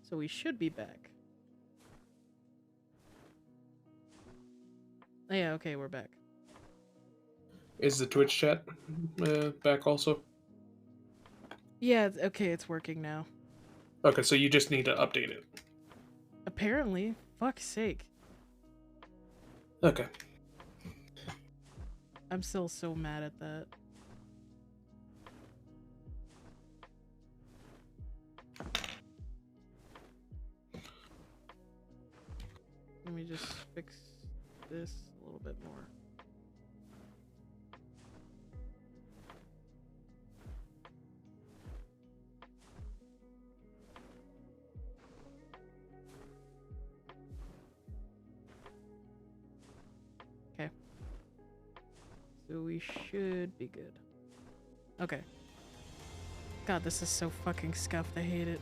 So we should be back. Oh, yeah, okay, we're back. Is the Twitch chat back also? Yeah, okay, it's working now. Okay, so you just need to update it. Apparently. Fuck's sake. Okay. I'm still so mad at that. Let me just fix this a little bit more. Okay. So we should be good. Okay. God, this is so fucking scuffed. I hate it.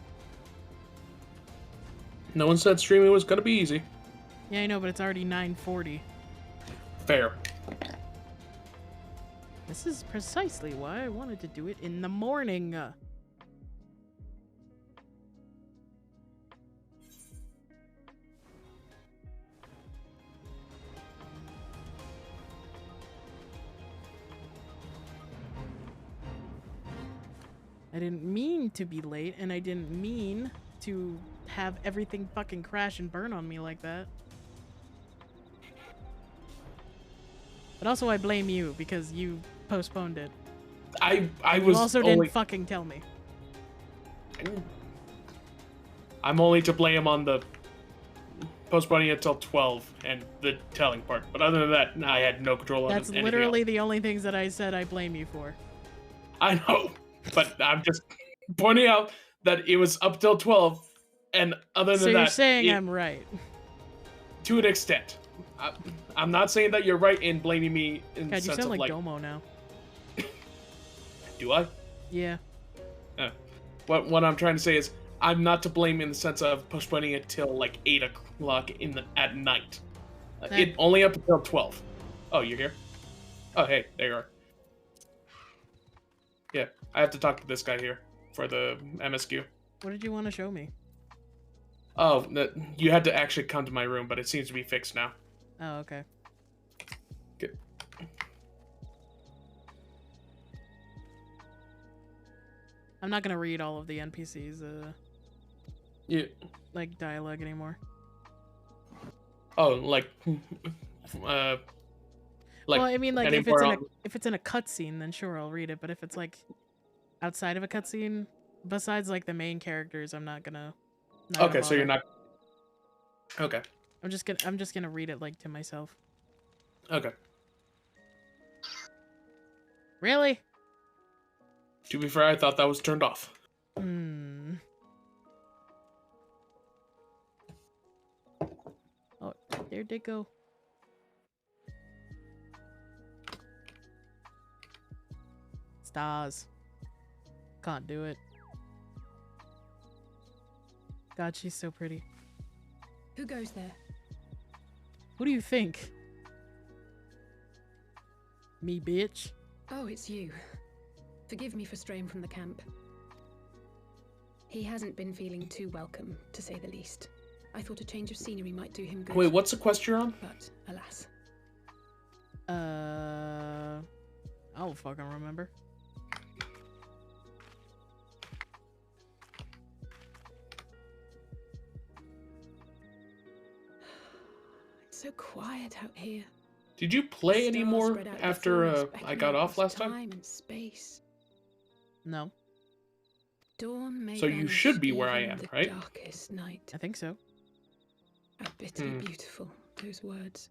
No one said streaming was gonna be easy. Yeah, I know, but it's already 9:40. Fair. This is precisely why I wanted to do it in the morning. I didn't mean to be late, and I didn't mean to have everything fucking crash and burn on me like that. But also I blame you, because you postponed it. I You was also only... didn't fucking tell me. I'm only to blame on the postponing it till 12 and the telling part. But other than that, I had no control on That's anything literally else. the only things that I said I blame you for. I know, but I'm just pointing out that it was up till 12, and other than So you're that, saying I'm right. to an extent. I'm not saying that you're right in blaming me in the God, you sense sound of like Domo now. Do I? Yeah. What I'm trying to say is I'm not to blame in the sense of postponing it till like 8 o'clock at night. It only up until 12. Oh, you're here? Oh, hey, there you are. Yeah, I have to talk to this guy here for the MSQ. What did you want to show me? Oh, you had to actually come to my room, but it seems to be fixed now. Oh, okay. Good. I'm not gonna read all of the NPCs, Yeah. like, dialogue anymore. Oh, like, Well, I mean, like, if it's in a cutscene, then sure, I'll read it. But if it's like outside of a cutscene, besides like the main characters, I'm not gonna. Okay, so you're not. Okay. I'm just gonna read it like to myself. Okay. Really? To be fair, I thought that was turned off. Hmm. Oh, there they go. Stars. Can't do it. God, she's so pretty. Who goes there? Who do you think? Me, bitch. Oh, it's you. Forgive me for straying from the camp. He hasn't been feeling too welcome, to say the least. I thought a change of scenery might do him good. Wait, what's the quest you're on? But, alas. I don't fucking remember. It's so quiet out here. Did you play any Stars more spread out after before us, I got beckoning off last across time? Time and space. No. Dawn may So you should be where I even am, the right? Darkest night. I think so. How bitterly beautiful, those words.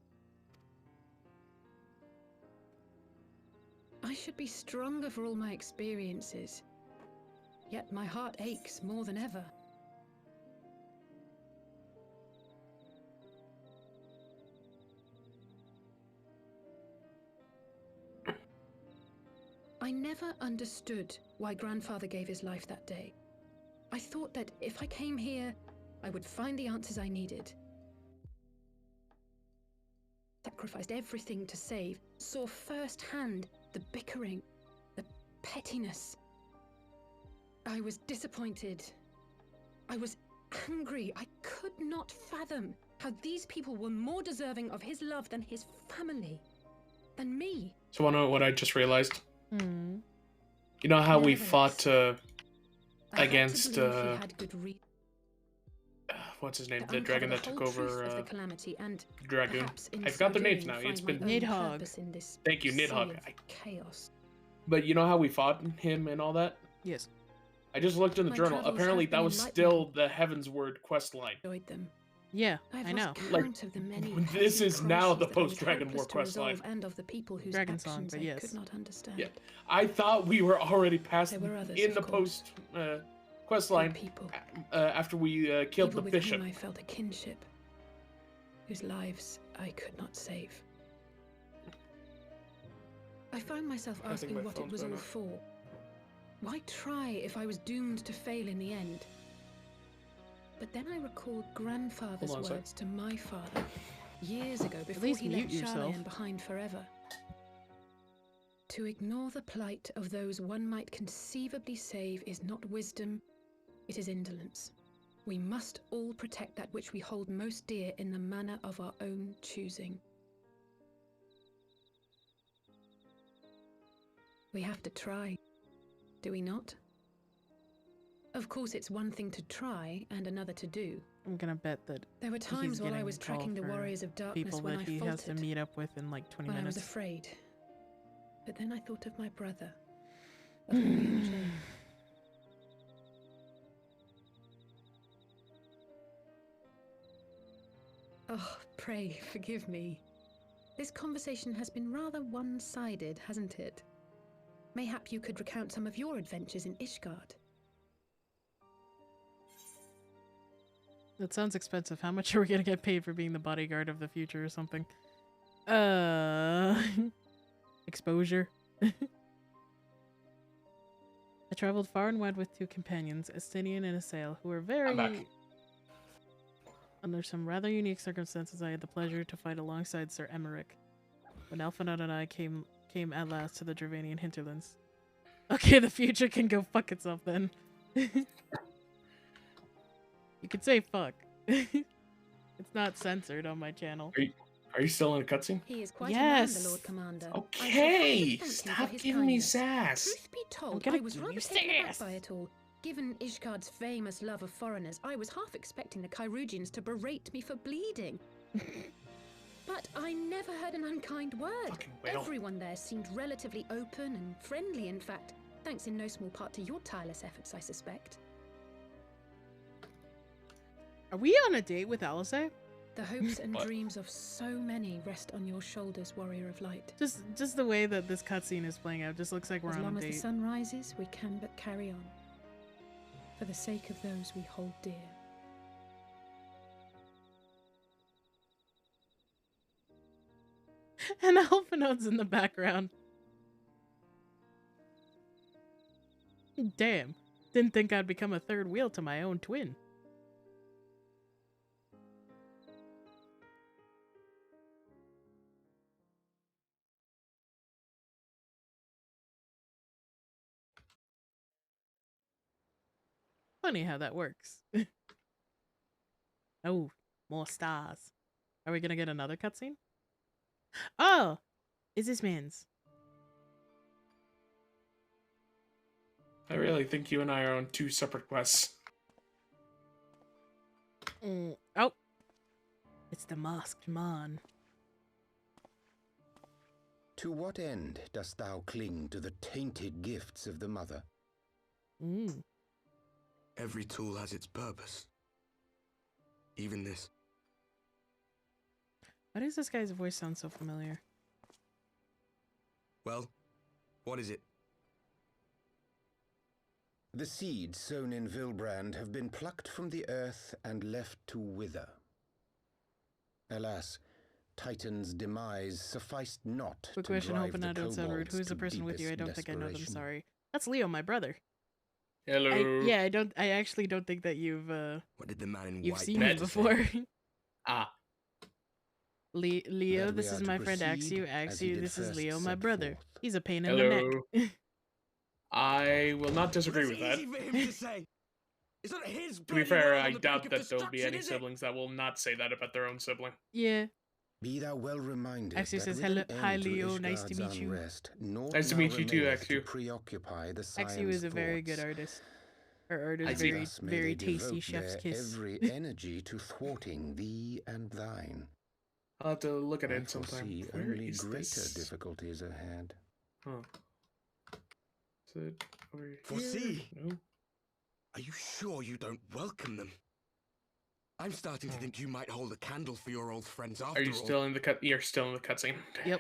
I should be stronger for all my experiences. Yet my heart aches more than ever. I never understood why Grandfather gave his life that day. I thought that if I came here, I would find the answers I needed. Sacrificed everything to save, saw firsthand the bickering, the pettiness. I was disappointed. I was angry. I could not fathom how these people were more deserving of his love than his family, than me. So, wanna know what I just realized? Hmm. You know how we fought against what's his name? The dragon that took over Dragoon. I forgot their names now. It's been Nidhogg. Thank you, Nidhogg. Chaos. But you know how we fought him and all that? Yes. I just looked in the journal. Apparently, that was still the Heavensward quest line. Yeah, I know. Like, this is now the post-Dragon War quest line. Dragon Song, but yes. Yeah, I thought we were already past in the post quest line after we killed the bishop. I felt a kinship, whose lives I could not save. I found myself asking what it was all for. Why try if I was doomed to fail in the end? But then I recalled grandfather's words to my father years ago before he left Charlayan behind forever. To ignore the plight of those one might conceivably save is not wisdom, it is indolence. We must all protect that which we hold most dear in the manner of our own choosing. We have to try, do we not? Of course, it's one thing to try and another to do. I'm gonna bet that there were times while I was tracking the warriors of darkness when I faltered, he has to meet up with in like 20 minutes. I was afraid. But then I thought of my brother, of Jane. Oh, pray forgive me. This conversation has been rather one-sided, hasn't it? Mayhap you could recount some of your adventures in Ishgard. That sounds expensive. How much are we gonna get paid for being the bodyguard of the future or something? Exposure. I traveled far and wide with two companions, a Stinian and a Sail, who were very... Under some rather unique circumstances, I had the pleasure to fight alongside Sir Emmerich. When Alphinaud and I came at last to the Dravanian hinterlands. Okay, the future can go fuck itself then. You could say fuck. It's not censored on my channel. Are you still in a cutscene? He is quite a man, the Lord Commander. Okay, stop giving me sass. Truth be told, I was rather taken aback by it all. Given Ishgard's famous love of foreigners, I was half expecting the Kyrugians to berate me for bleeding. But I never heard an unkind word. Everyone there seemed relatively open and friendly, in fact, thanks in no small part to your tireless efforts, I suspect. Are we on a date with Alizé? The hopes and dreams of so many rest on your shoulders, warrior of light. Just the way that this cutscene is playing out just looks like we're on a date. As long as the sun rises, we can but carry on. For the sake of those we hold dear. And Alphinaud's in the background. Damn. Didn't think I'd become a third wheel to my own twin. Funny how that works. Oh, more stars. Are we gonna get another cutscene? Oh! Is this man's? I really think you and I are on two separate quests. Oh! It's the masked man. To what end dost thou cling to the tainted gifts of the mother? Every tool has its purpose. Even this. Why does this guy's voice sound so familiar? Well, what is it? The seeds sown in Vilbrand have been plucked from the earth and left to wither. Alas, Titan's demise sufficed not Quick to question, drive hope the I don't sound rude. kobolds Who's the to person with you? I don't think I know them, desperation. sorry. That's Leo, my brother. Hello. I actually don't think that you've What did the man in you've white seen me before. Leo, That this we is are my to friend proceed as he Axu. did This is first Leo, my set brother. forth. He's a pain in the neck. I will not disagree with that. Easy for him to say. It's not his To be bloody fair, world I on the doubt brink of that there'll be destruction, any is it? siblings that will not say that about their own sibling. Yeah. Be thou well reminded Actually that says, with hello, an hi end to Leo, nice to Ishgard's meet you. unrest, naught Nice to now meet you too, remaineth to Ffxiv. preoccupy the Ffxiv Scion's is a very good thoughts. artist. Her art I is see. very, Thus may very they tasty. devote Chef's their kiss. every energy to thwarting thee and thine. I'll have to look at I it sometime. foresee Where only is greater this? difficulties ahead. Huh. Is it over here? Foresee? No. Are you sure you don't welcome them? I'm starting to think you might hold a candle for your old friends after Are you all. still in the cut? You're still in the cutscene. Yep.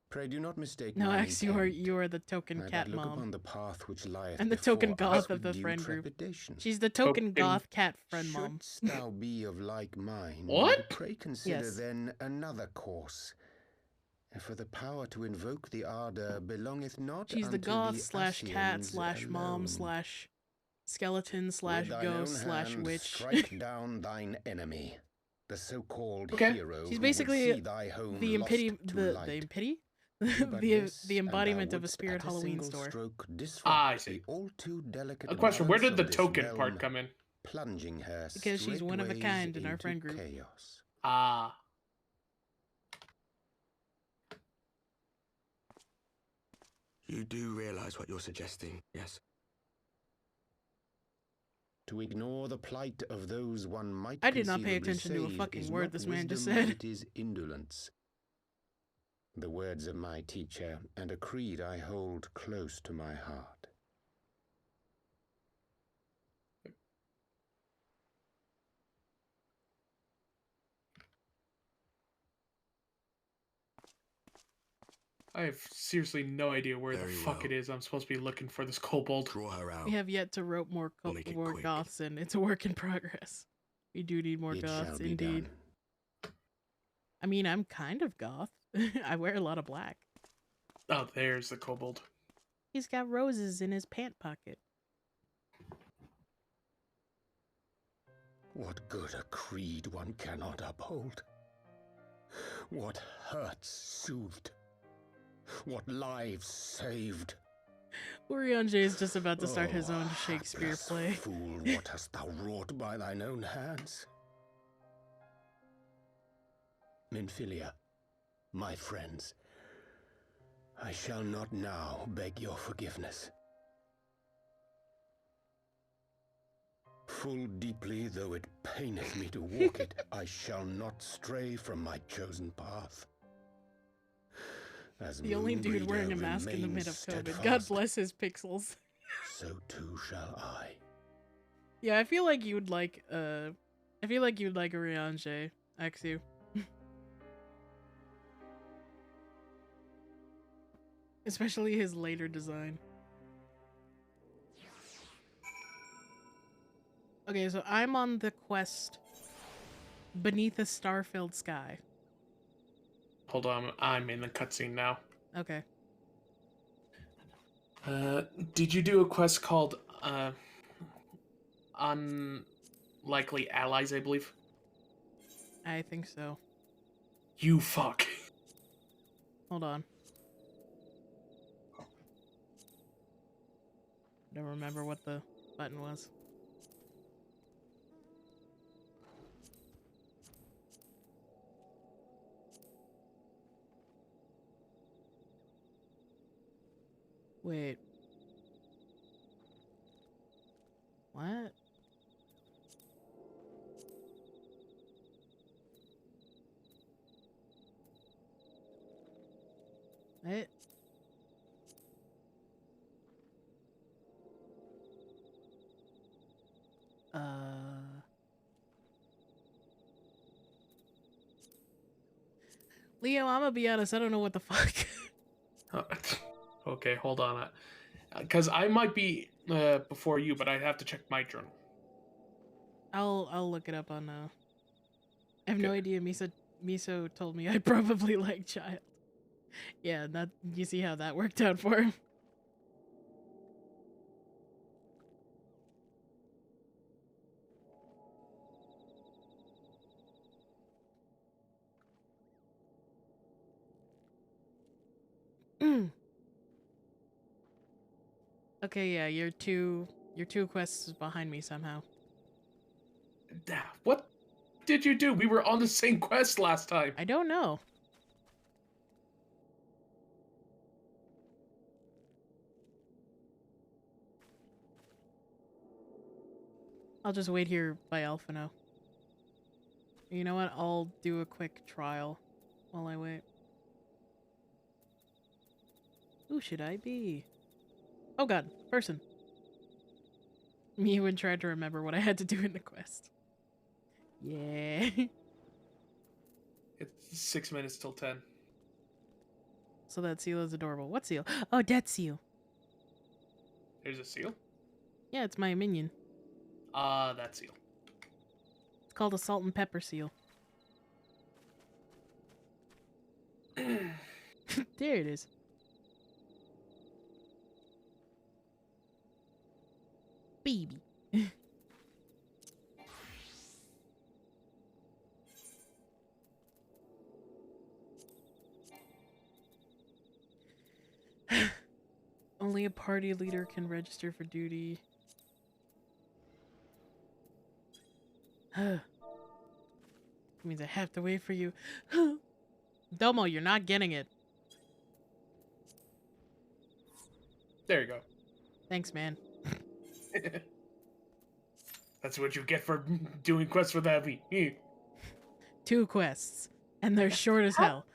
Pray do not mistake No, mine actually, intent. you are the token I cat but look mom. upon the path which lieth And the before token us goth of with the due friend group. trepidation. She's the token Token- goth cat friend mom. Shouldst thou be of like mind, What? pray consider Yes. then another course. For the power to invoke the ardor belongeth not She's the unto goth the slash cat Ascians slash mom alone. slash skeleton slash With thine ghost own slash hand witch. strike down thine enemy, the so-called Okay. hero. She's who basically would see thy home the lost impity, to the light. impity, Do but the this, the and thou embodiment of a wouldst spirit at Halloween single store. stroke disrupt I see. the all too delicate A question: Where balance did the of this token realm, part come in? plunging her Because she's one of a straightways kind in our into friend group. chaos. Ah. You do realize what you're suggesting, yes? To ignore the plight of those one might I did not pay conceivably attention to a save fucking is word not this man just wisdom, said. It is indolence. The words of my teacher, and a creed I hold close to my heart. I have seriously no idea where Very the fuck well. it is. I'm supposed to be looking for this kobold. Draw her out. We have yet to rope more We'll make it more quick. goths, and it's a work in progress. We do need more It shall goths, be indeed. done. I mean, I'm kind of goth. I wear a lot of black. Oh, there's the kobold. He's got roses in his pant pocket. What good a creed one cannot uphold? What hurts soothed? What lives saved? Urianger is just about to start his own Oh, Shakespeare hapless play. Fool, what hast thou wrought by thine own hands? Minfilia, my friends, I shall not now beg your forgiveness. Full deeply though it paineth me to walk it, I shall not stray from my chosen path. As The only dude Moonbreeder wearing a mask in the mid remains of COVID. God steadfast, bless his pixels. so too shall I. Yeah, I feel like you'd like Urianger, Ffxiv. Especially his later design. Okay, so I'm on the quest Beneath a Star-Filled Sky. Hold on, I'm in the cutscene now. Okay. Did you do a quest called Unlikely Allies, I believe? I think so. You fuck. Hold on. Don't remember what the button was. Wait. What? What? Leo, I'm gonna be honest, I don't know what the fuck. Okay, hold on. Because I might be before you, but I have to check my journal. I'll look it up on I have no Okay. idea. Miso told me I probably like child. Yeah, that you see how that worked out for him. Okay, yeah, you're two Your 2 quests is behind me somehow. What did you do? We were on the same quest last time. I don't know. I'll just wait here by Alphino. You know what? I'll do a quick trial while I wait. Who should I be? Oh god, person. Me even tried to remember what I had to do in the quest. Yeah. It's 6 minutes till 10. So that seal is adorable. What seal? Oh, that seal. There's a seal? Yeah, it's my minion. That seal. It's called a salt and pepper seal. There it is. Baby. Only a party leader can register for duty. Means I have to wait for you. Domo, you're not getting it. There you go. Thanks, man. That's what you get for doing quests without me. 2 quests. And they're short as hell.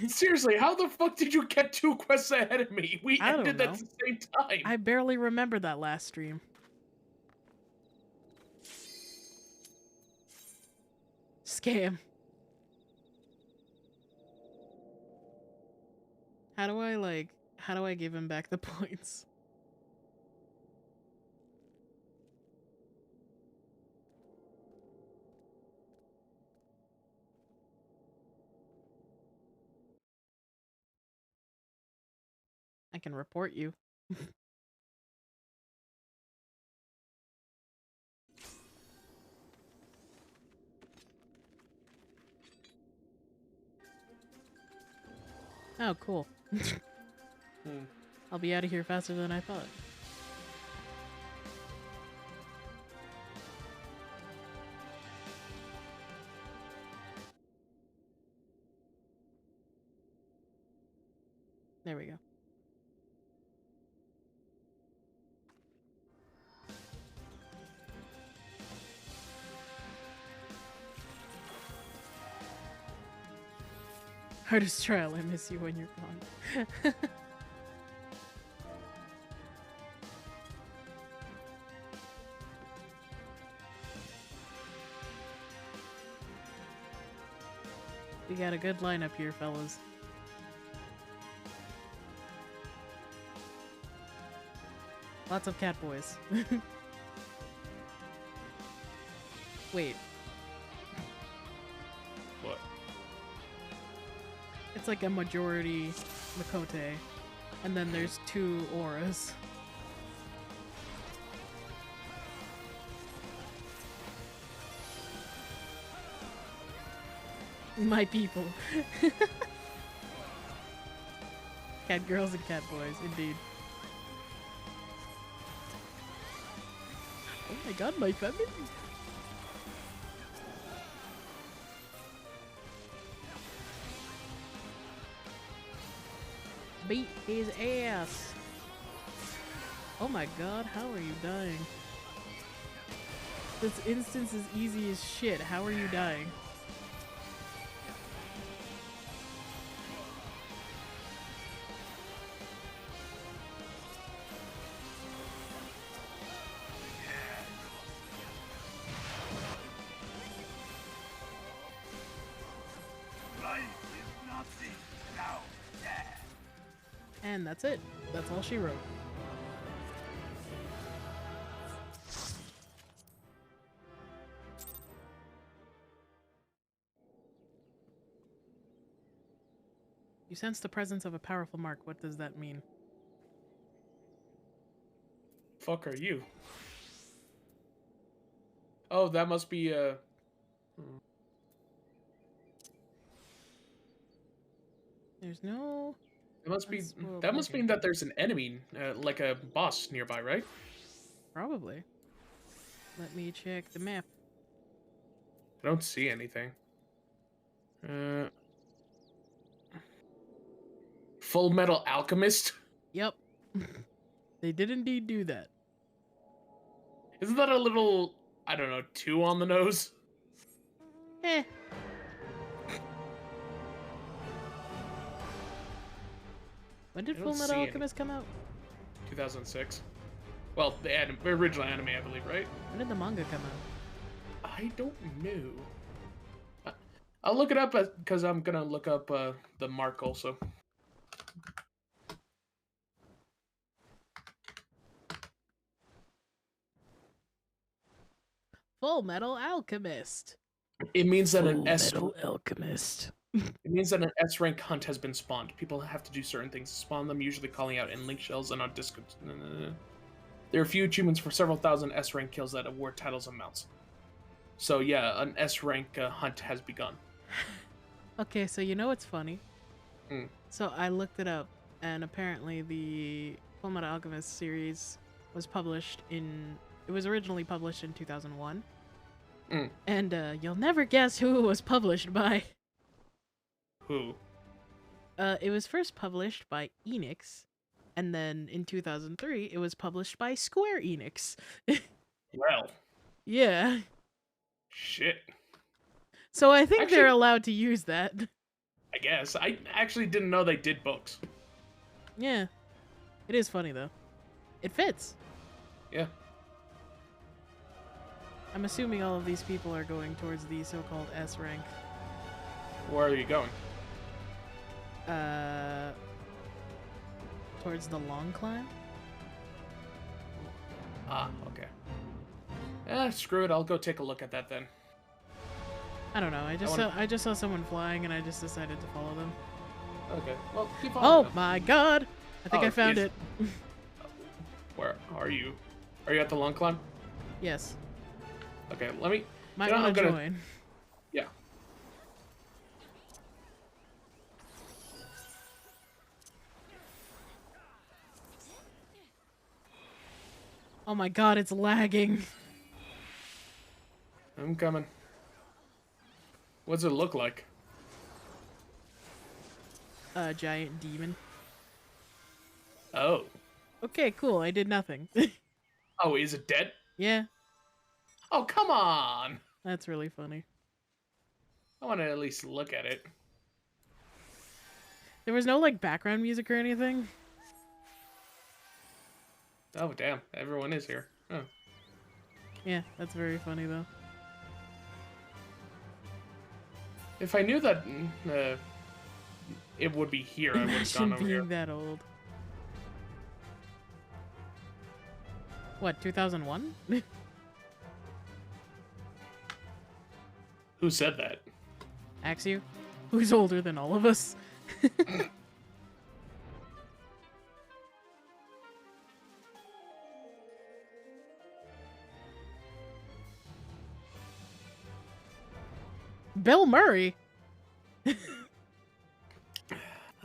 Seriously, how the fuck did you get 2 quests ahead of me? We I don't ended know. at the same time. I barely remember that last stream. Scam. How do I give him back the points? I can report you. Oh, cool. I'll be out of here faster than I thought. There we go. Hardest trial, I miss you when you're gone. We got a good lineup here, fellas. Lots of cat boys. Wait. What? It's like a majority Makote, and then there's 2 auras. My people. Cat girls and cat boys, indeed. Oh my god, my family! Beat his ass! Oh my god, how are you dying? This instance is easy as shit. How are you dying? And that's it. That's all she wrote. You sense the presence of a powerful mark. What does that mean? Fuck are you? Oh, that must be There's no... That must mean that there's an enemy, like a boss nearby, right? Probably. Let me check the map. I don't see anything. Full Metal Alchemist? Yep. They did indeed do that. Isn't that a little, I don't know, too on the nose? Eh. When did Full Metal Alchemist come out? 2006. Well, the original anime, I believe, right? When did the manga come out? I don't know. I'll look it up because I'm gonna look up the mark also. Full Metal Alchemist. It means that Full Metal Alchemist. It means that an S rank hunt has been spawned. People have to do certain things to spawn them, usually calling out in link shells and on Discord. There are few achievements for several thousand S rank kills that award titles and mounts. So yeah, an S rank hunt has begun. Okay, so you know what's funny? Mm. So I looked it up, and apparently the Full Metal Alchemist series was published in... It was originally published in 2001. Mm. And you'll never guess who it was published by. Who? It was first published by Enix, and then in 2003, it was published by Square Enix. Well. Yeah. Shit. So I think they're allowed to use that. I guess. I actually didn't know they did books. Yeah. It is funny, though. It fits. Yeah. I'm assuming all of these people are going towards the so-called S rank. Where are you going? Towards the long climb? Ah, okay. Screw it. I'll go take a look at that then. I don't know. I just saw someone flying, and I just decided to follow them. Okay. Well, keep following them. My god! I think I found it. Where are you? Are you at the long climb? Yes. Okay, let me... Might want to join. Yeah. Oh my god, it's lagging. I'm coming. What's it look like? A giant demon. Oh. Okay, cool. I did nothing. Oh, is it dead? Yeah. Oh, come on! That's really funny. I want to at least look at it. There was no, like, background music or anything? Oh, damn. Everyone is here. Oh. Yeah, that's very funny, though. If I knew that it would be here, I would have gone over here. Being that old. What, 2001? Who said that? Ffxiv? Who's older than all of us? Bill Murray?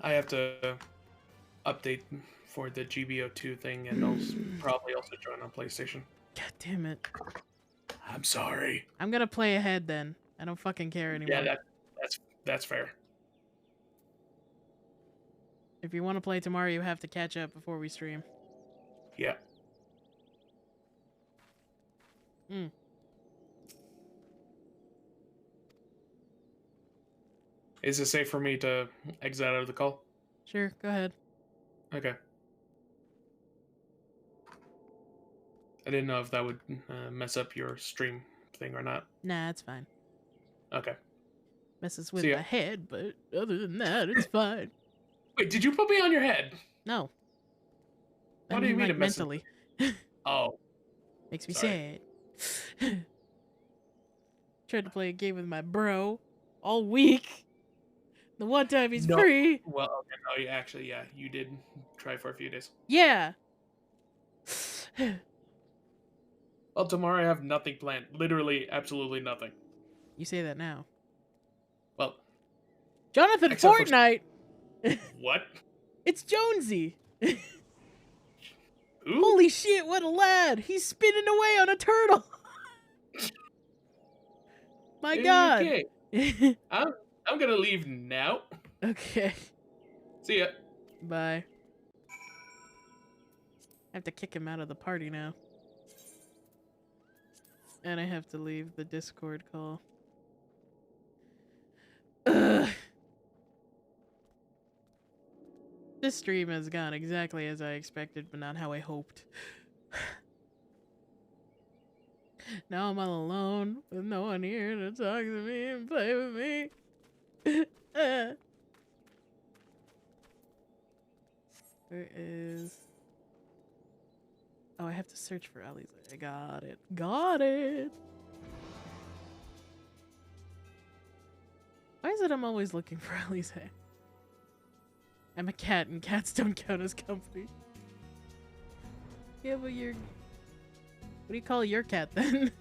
I have to update for the GBO2 thing, and I'll probably also join on PlayStation. God damn it. I'm sorry. I'm gonna play ahead then. I don't fucking care anymore. Yeah, that's fair. If you want to play tomorrow, you have to catch up before we stream. Yeah. Hmm. Is it safe for me to exit out of the call? Sure, go ahead. Okay. I didn't know if that would mess up your stream thing or not. Nah, it's fine. Okay. Messes with my head, but other than that, it's fine. Wait, did you put me on your head? No. What do you mean like, mentally? Oh. Makes me sad. Tried to play a game with my bro all week. The one time he's free. Well, okay, no, actually, yeah, you did try for a few days. Yeah. Well, tomorrow I have nothing planned. Literally, absolutely nothing. You say that now. Well, Jonathan Fortnite. What? It's Jonesy. Ooh. Holy shit, what a lad! He's spinning away on a turtle! My god! Okay. I'm gonna leave now. Okay. See ya. Bye. I have to kick him out of the party now. And I have to leave the Discord call. Ugh. This stream has gone exactly as I expected, but not how I hoped. Now I'm all alone, with no one here to talk to me and play with me. Where is... Oh, I have to search for Alize. I got it. Got it! Why is it I'm always looking for Alize? I'm a cat and cats don't count as company. Yeah, but you're... What do you call your cat then?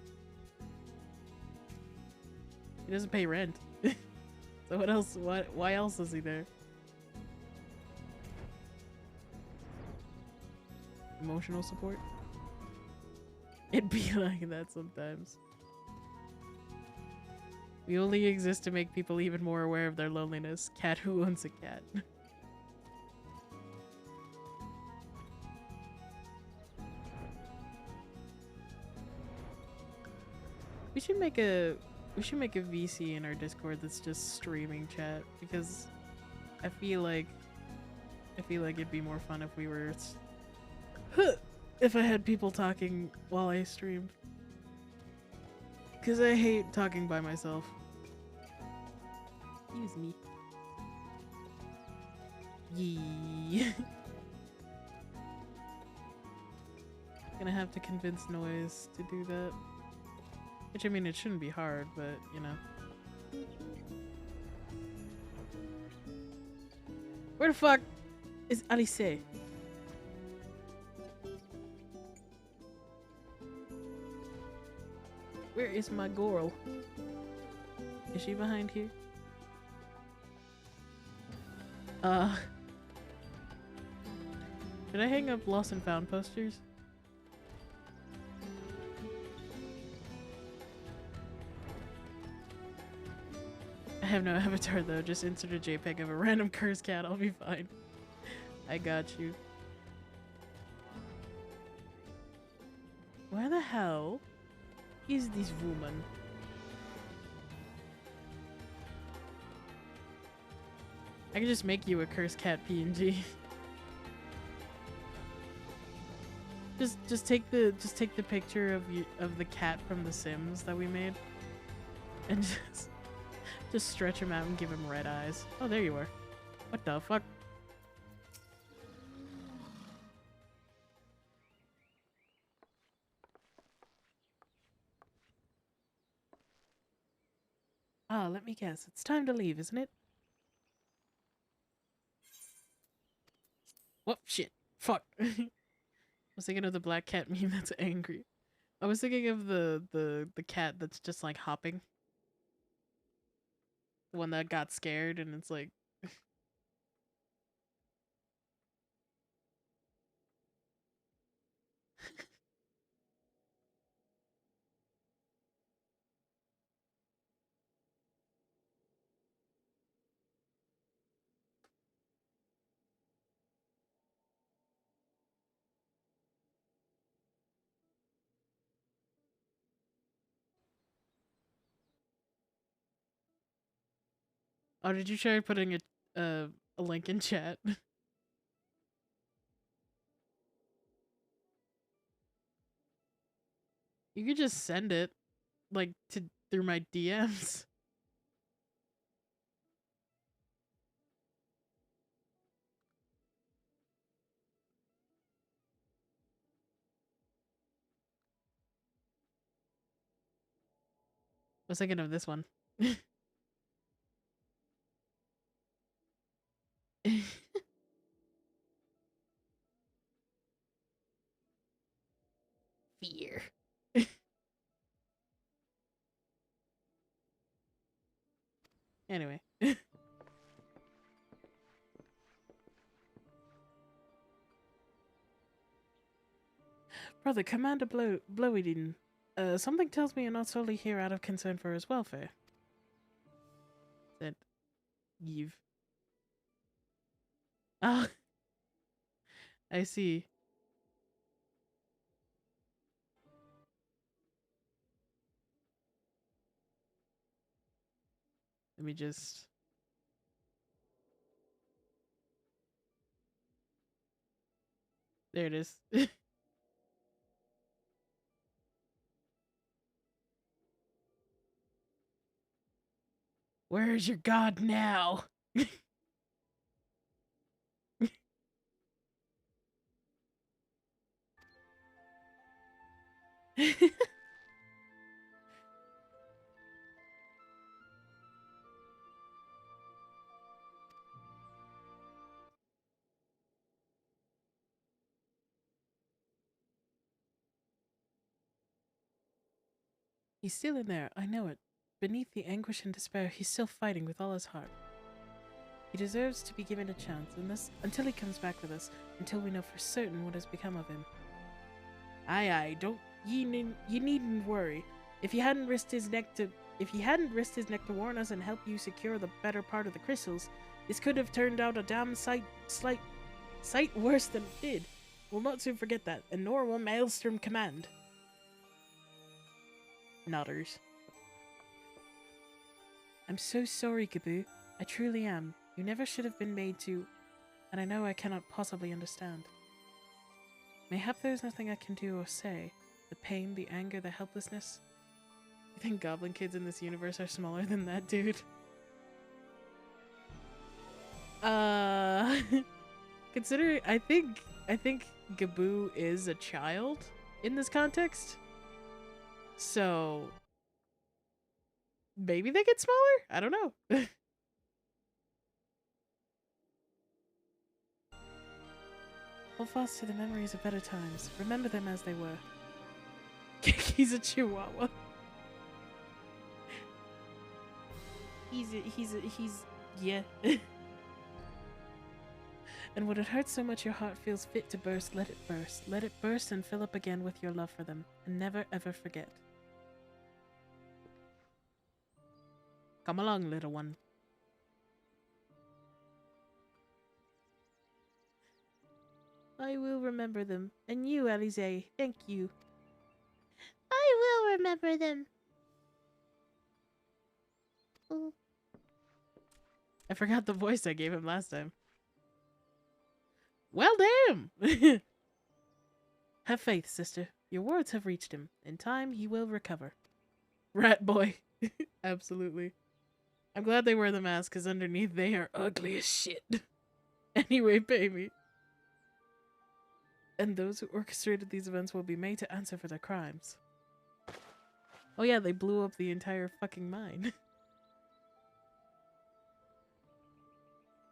He doesn't pay rent. So what else? Why else is he there? Emotional support? It'd be like that sometimes. We only exist to make people even more aware of their loneliness. Cat who owns a cat. We should make a VC in our Discord that's just streaming chat, because I feel like it'd be more fun if we were if I had people talking while I streamed. Cause I hate talking by myself. Excuse me. Yee. Gonna have to convince Noise to do that. Which, I mean, it shouldn't be hard, but, you know. Where the fuck is Alice? Where is my girl? Is she behind here? Should I hang up lost and found posters? I have no avatar though, just insert a JPEG of a random cursed cat, I'll be fine. I got you. Where the hell is this woman? I can just make you a cursed cat PNG. just take the picture of the cat from The Sims that we made, and just stretch him out and give him red eyes. Oh, there you are. What the fuck? Ah, let me guess. It's time to leave, isn't it? Whoop, shit. Fuck. I was thinking of the black cat meme that's angry. I was thinking of the cat that's just like hopping. The one that got scared and it's like... Oh, did you try putting a link in chat? You could just send it, like, through my DMs. I was thinking of this one. Fear. Anyway. Brother, Commander Blowydin, something tells me you're not solely here out of concern for his welfare. Said Eve. Ah, I see. Let me just... There it is. Where is your god now? He's still in there, I know it. Beneath the anguish and despair, he's still fighting with all his heart. He deserves to be given a chance, until he comes back with us, until we know for certain what has become of him. Aye, ye needn't worry. If he hadn't risked his neck to warn us and help you secure the better part of the crystals, this could have turned out a damn sight worse than it did. We'll not soon forget that, and nor will Maelstrom Command. Nodders. I'm so sorry, Gabu. I truly am. You never should have been made to, and I know I cannot possibly understand. Mayhap there's nothing I can do or say. The pain, the anger, the helplessness. You think goblin kids in this universe are smaller than that, dude? Considering, I think Gabu is a child in this context. So, maybe they get smaller? I don't know. Hold fast to the memories of better times. Remember them as they were. He's a chihuahua. Yeah. And when it hurts so much your heart feels fit to burst, let it burst. Let it burst and fill up again with your love for them. And never ever forget. Come along, little one. I will remember them. And you, Alize, thank you. I will remember them. Ooh. I forgot the voice I gave him last time. Well, damn! Have faith, sister. Your words have reached him. In time, he will recover. Rat boy. Absolutely. I'm glad they wear the mask, because underneath they are ugly as shit. Anyway, baby. And those who orchestrated these events will be made to answer for their crimes. Oh yeah, they blew up the entire fucking mine.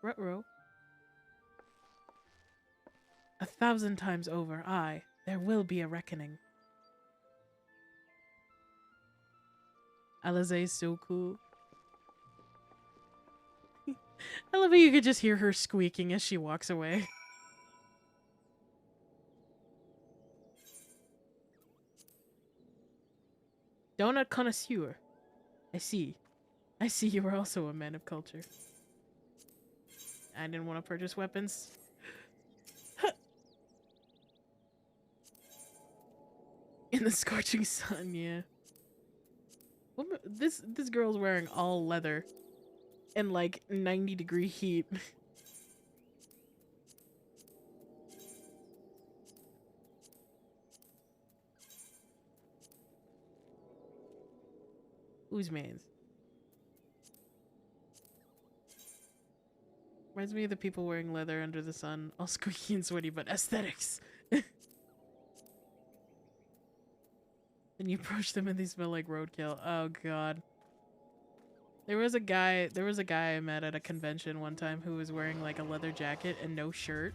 Ruh-roh. 1,000 times over, aye, there will be a reckoning. Alize is so cool. I love how you could just hear her squeaking as she walks away. Donut connoisseur. I see. I see you are also a man of culture. I didn't want to purchase weapons. In the scorching sun, yeah. This girl's wearing all leather in like 90-degree heat. Whose man's? Reminds me of the people wearing leather under the sun, all squeaky and sweaty, but aesthetics. And you approach them and they smell like roadkill. Oh god. There was a guy I met at a convention one time who was wearing like a leather jacket and no shirt.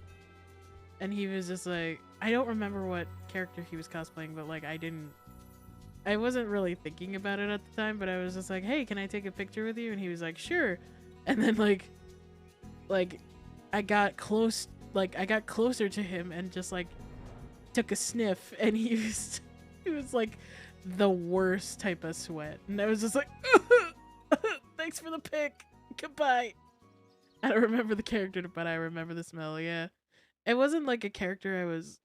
And he was just like, I don't remember what character he was cosplaying, but like I wasn't really thinking about it at the time, but I was just like, hey, can I take a picture with you? And he was like, sure. And then like I got closer to him and just like took a sniff, and he was like the worst type of sweat, and I was just like, thanks for the pick, goodbye. I don't remember the character, but I remember the smell. Yeah, it wasn't like a character I was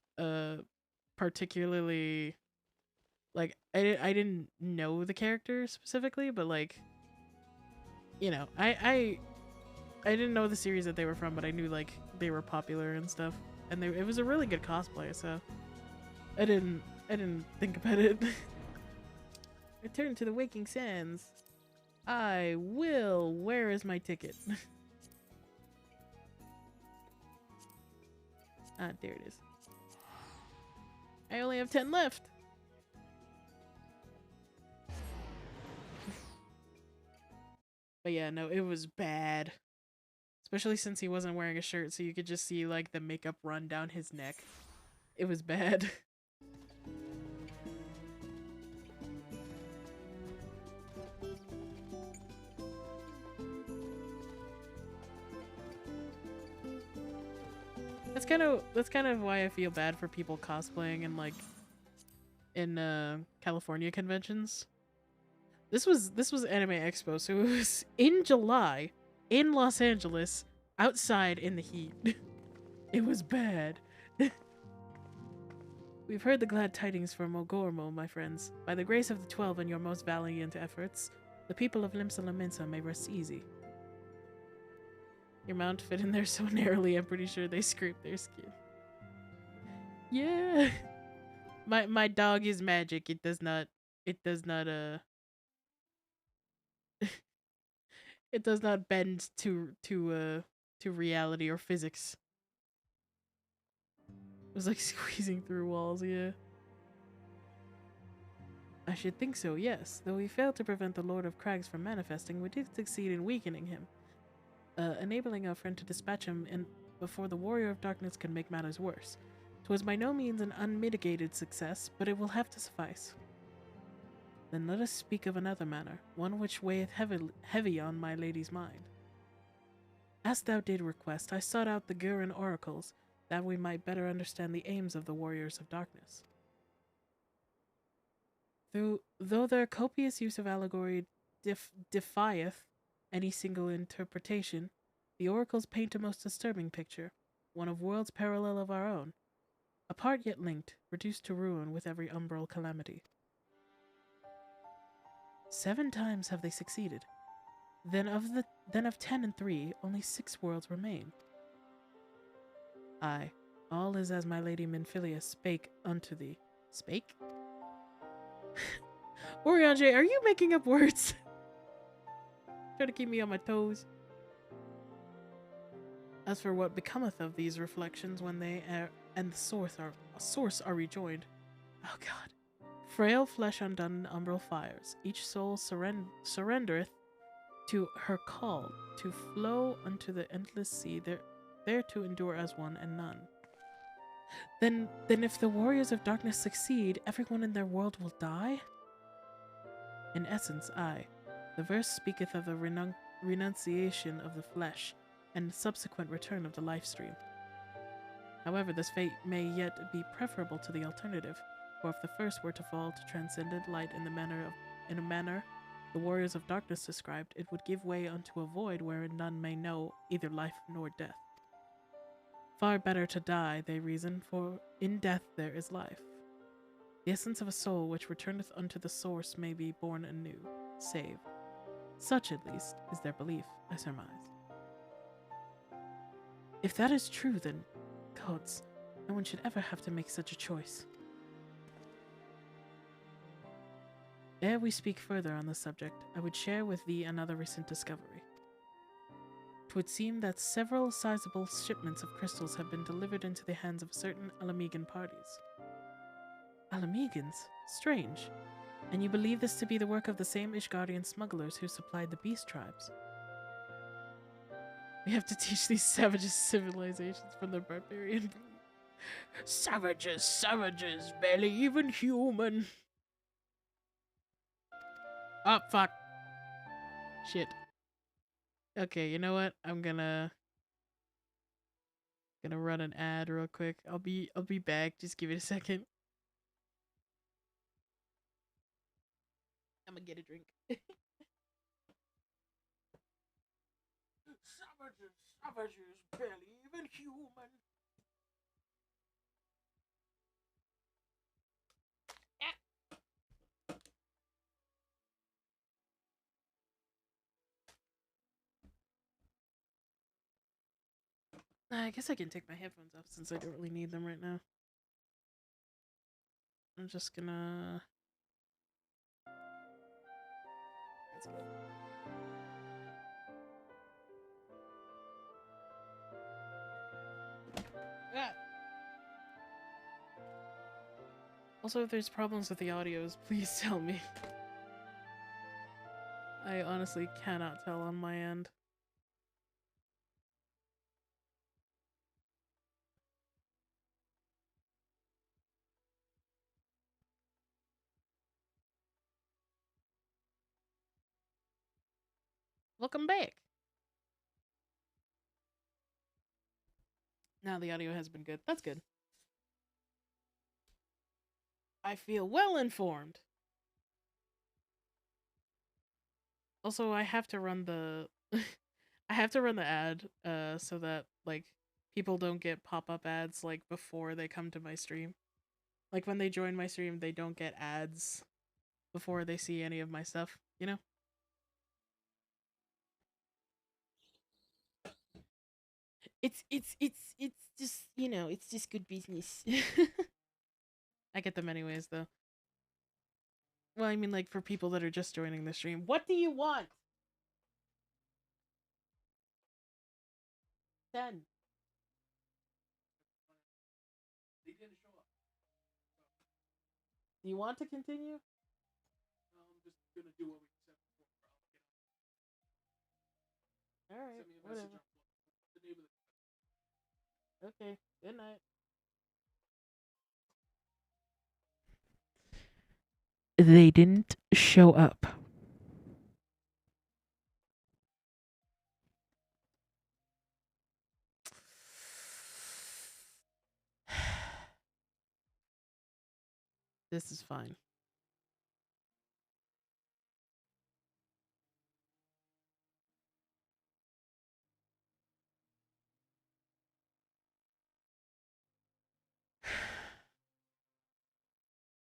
particularly like. I didn't know the character specifically, but like, you know, I didn't know the series that they were from, but I knew like they were popular and stuff, and it was a really good cosplay, so I didn't think about it. Return to the Waking Sands. I will. Where is my ticket? Ah, there it is. I only have 10 left. But yeah, no, it was bad. Especially since he wasn't wearing a shirt, so you could just see like the makeup run down his neck. It was bad. That's kind of why I feel bad for people cosplaying in like in California conventions. This was Anime Expo, so it was in July in Los Angeles, outside in the heat. It was bad. We've heard the glad tidings from Mogormo, my friends. By the grace of the 12 and your most valiant efforts, the people of Limsa Laminsa may rest easy. Your mount fit in there so narrowly, I'm pretty sure they scraped their skin. Yeah. My dog is magic. It does not it does not bend to reality or physics. It was like squeezing through walls, yeah. I should think so, yes. Though we failed to prevent the Lord of Crags from manifesting, we did succeed in weakening him. Enabling our friend to dispatch him before the Warrior of Darkness could make matters worse. 'Twas by no means an unmitigated success, but it will have to suffice. Then let us speak of another matter, one which weigheth heavy on my lady's mind. As thou did request, I sought out the Gurren oracles, that we might better understand the aims of the Warriors of Darkness. Though their copious use of allegory defieth any single interpretation, the oracles paint a most disturbing picture, one of worlds parallel of our own, apart yet linked, reduced to ruin with every umbral calamity. 7 times have they succeeded. Then of 10 and 3, only 6 worlds remain. Aye, all is as my lady Minfilia spake unto thee. Spake? Oriange, are you making up words? Trying to keep me on my toes. As for what becometh of these reflections when they and the source are rejoined, oh God, frail flesh undone in umbral fires, each soul surrendereth to her call to flow unto the endless sea, there to endure as one and none. Then if the Warriors of Darkness succeed, everyone in their world will die? In essence, aye. The verse speaketh of the renunciation of the flesh and subsequent return of the life stream. However, this fate may yet be preferable to the alternative, for if the first were to fall to transcendent light in a manner the Warriors of Darkness described, it would give way unto a void wherein none may know either life nor death. Far better to die, they reason, for in death there is life. The essence of a soul which returneth unto the source may be born anew, saved. Such, at least, is their belief, I surmise. If that is true, then, gods, no one should ever have to make such a choice. Ere we speak further on the subject, I would share with thee another recent discovery. 'Twould seem that several sizable shipments of crystals have been delivered into the hands of certain Alamegan parties. Alamegans? Strange. And you believe this to be the work of the same Ishgardian smugglers who supplied the beast tribes? We have to teach these savages civilizations from their barbarian breed. Savages, barely even human. Oh, fuck. Shit. Okay, you know what? I'm gonna Gonna run an ad real quick. I'll be back. Just give it a second. I'm gonna get a drink. Savages, barely even human. I guess I can take my headphones off since I don't really need them right now. I'm just gonna... Let's go. Ah. Also, if there's problems with the audios, please tell me. I honestly cannot tell on my end. Welcome back. Now the audio has been good. That's good. I feel well informed. Also, I have to run the I have to run the ad so that like people don't get pop-up ads like before they come to my stream. Like when they join my stream, they don't get ads before they see any of my stuff, you know? It's just, you know, it's just good business. I get them anyways though. Well, I mean like for people that are just joining the stream. What do you want? 10. They didn't show up. Do you want to continue? No, I'm just gonna do what we said before. Alright, whatever. Okay, good night. They didn't show up. This is fine.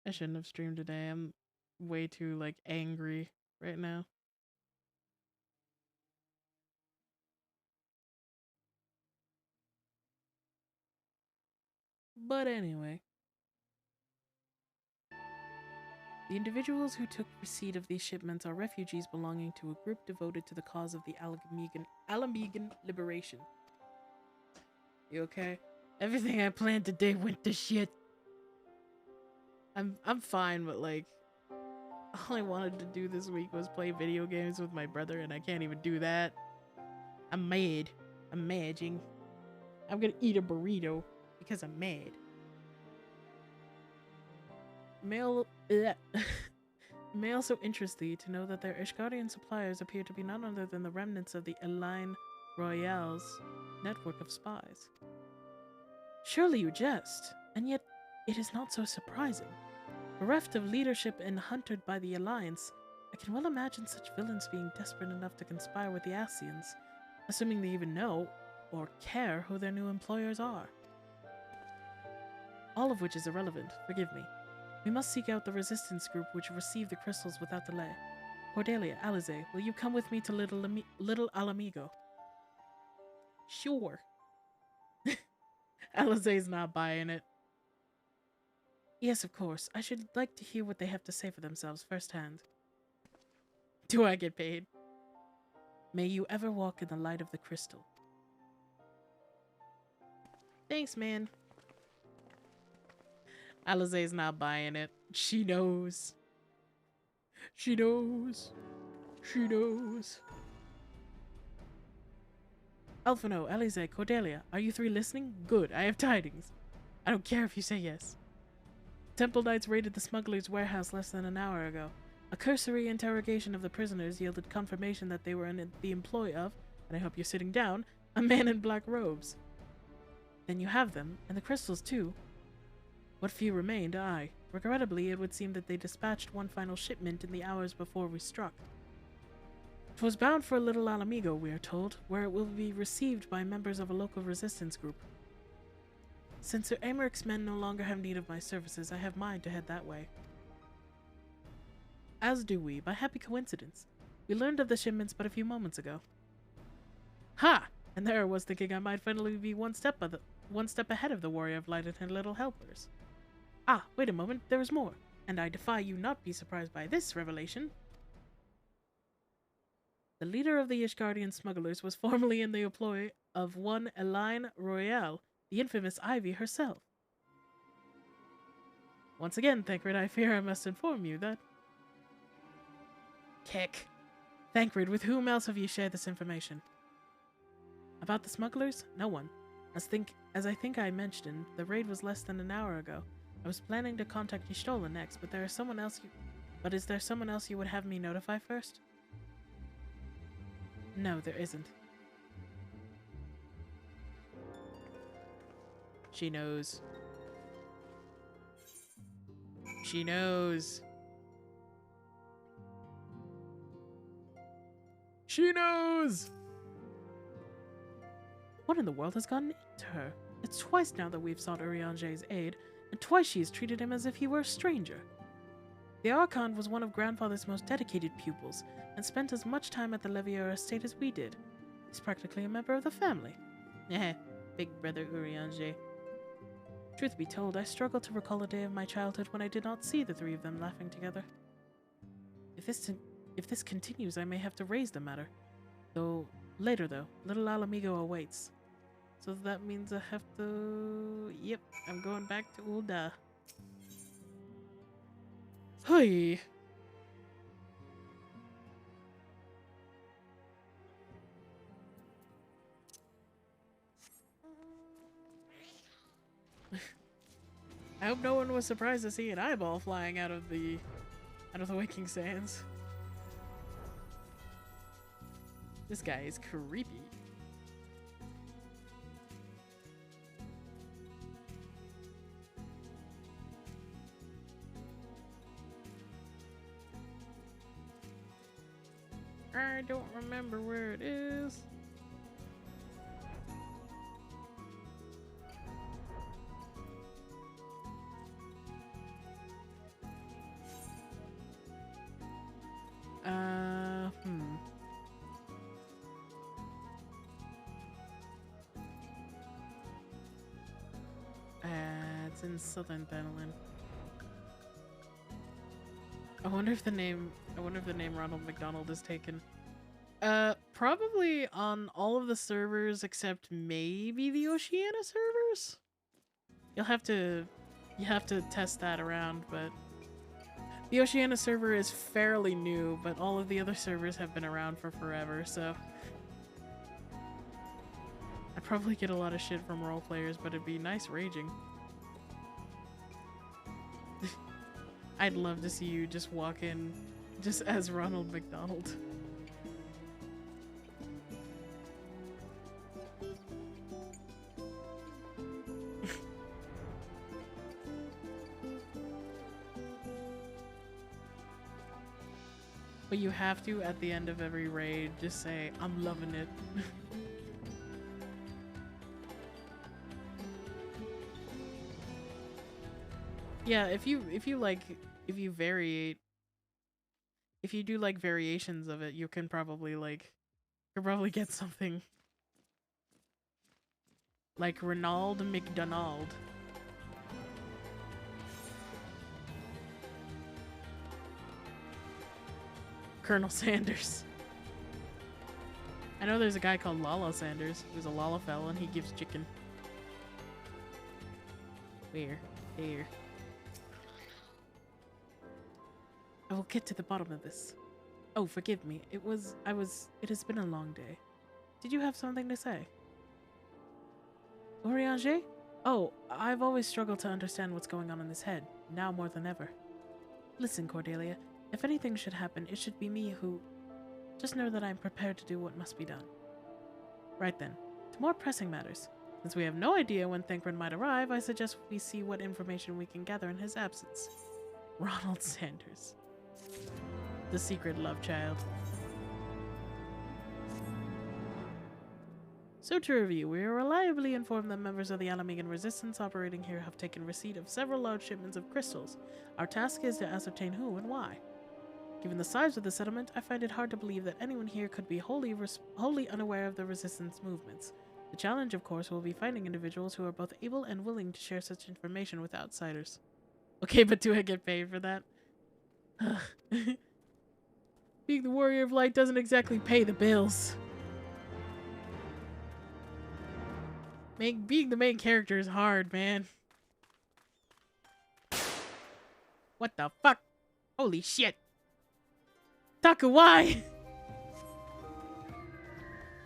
I shouldn't have streamed today. I'm way too, like, angry right now. But anyway. The individuals who took receipt of these shipments are refugees belonging to a group devoted to the cause of the Alamegan liberation. You okay? Everything I planned today went to shit. I'm fine, but like, all I wanted to do this week was play video games with my brother, and I can't even do that. I'm mad. I'm madging. I'm gonna eat a burrito because I'm mad. Mail so interests thee to know that their Ishgardian suppliers appear to be none other than the remnants of the Eline Royale's network of spies. Surely you jest, and yet it is not so surprising. Bereft of leadership and hunted by the Alliance, I can well imagine such villains being desperate enough to conspire with the Ascians, assuming they even know or care who their new employers are. All of which is irrelevant, forgive me. We must seek out the resistance group which received the crystals without delay. Cordelia, Alize, will you come with me to Little Alamigo? Sure. Alize's not buying it. Yes, of course. I should like to hear what they have to say for themselves firsthand. Do I get paid? May you ever walk in the light of the crystal. Thanks, man. Alize's not buying it. She knows. She knows. She knows. Alphino, Alize, Cordelia, are you three listening? Good, I have tidings. I don't care if you say yes. Temple Knights raided the smuggler's warehouse less than an hour ago. A cursory interrogation of the prisoners yielded confirmation that they were in the employ of, and I hope you're sitting down, a man in black robes. Then you have them, and the crystals too. What few remained, aye. Regrettably, it would seem that they dispatched one final shipment in the hours before we struck. 'Twas bound for Little Alamigo, we are told, where it will be received by members of a local resistance group. Since Sir Americ's men no longer have need of my services, I have mine to head that way. As do we, by happy coincidence. We learned of the shipments but a few moments ago. Ha! And there I was thinking I might finally be one step ahead of the warrior of light and her little helpers. Ah, wait a moment, there is more, and I defy you not be surprised by this revelation. The leader of the Ishgardian smugglers was formerly in the employ of one Elaine Royale, the infamous Ivy herself. Once again, Thancred, I fear I must inform you that... Kick. Thancred, with whom else have you shared this information? About the smugglers? No one. As I think I mentioned, the raid was less than an hour ago. I was planning to contact Y'shtola next, but is there someone else you would have me notify first? No, there isn't. She knows. She knows. She knows! What in the world has gotten into her? It's twice now that we've sought Urianger's aid, and twice she has treated him as if he were a stranger. The Archon was one of Grandfather's most dedicated pupils, and spent as much time at the Levier estate as we did. He's practically a member of the family. Big brother Urianger. Truth be told, I struggle to recall a day of my childhood when I did not see the three of them laughing together. If this continues, I may have to raise the matter. Later though, little Alamigo awaits. So that means I have to... Yep, I'm going back to Ul'dah. Hey. I hope no one was surprised to see an eyeball flying out of the waking sands. This guy is creepy. I don't remember where it is. It's in Southern Thanalan. I wonder if the name Ronald McDonald is taken. Probably on all of the servers except maybe the Oceania servers? You have to test that around, but the Oceania server is fairly new, but all of the other servers have been around for forever, so I'd probably get a lot of shit from role players, but it'd be nice raging. I'd love to see you just walk in just as Ronald McDonald. But you have to, at the end of every raid, just say, I'm loving it. Yeah, if you do like variations of it, you can probably get something like Ronald McDonald. Colonel Sanders. I know there's a guy called Lala Sanders who's a Lalafell and he gives chicken. Where? There. I will get to the bottom of this. Oh, forgive me. It has been a long day. Did you have something to say? Urianger? Oh, I've always struggled to understand what's going on in his head, now more than ever. Listen, Cordelia, if anything should happen, it should be me who... Just know that I'm prepared to do what must be done. Right then, to more pressing matters. Since we have no idea when Thancred might arrive, I suggest we see what information we can gather in his absence. Ronald Sanders. The secret love child. So to review, we are reliably informed that members of the Alamegan resistance operating here have taken receipt of several large shipments of crystals. Our task is to ascertain who and why. Given the size of the settlement, I find it hard to believe that anyone here could be wholly unaware of the resistance movements. The challenge, of course, will be finding individuals who are both able and willing to share such information with outsiders. Okay, but do I get paid for that? Being the Warrior of Light doesn't exactly pay the bills. Being the main character is hard, man. What the fuck? Holy shit. Taka, why?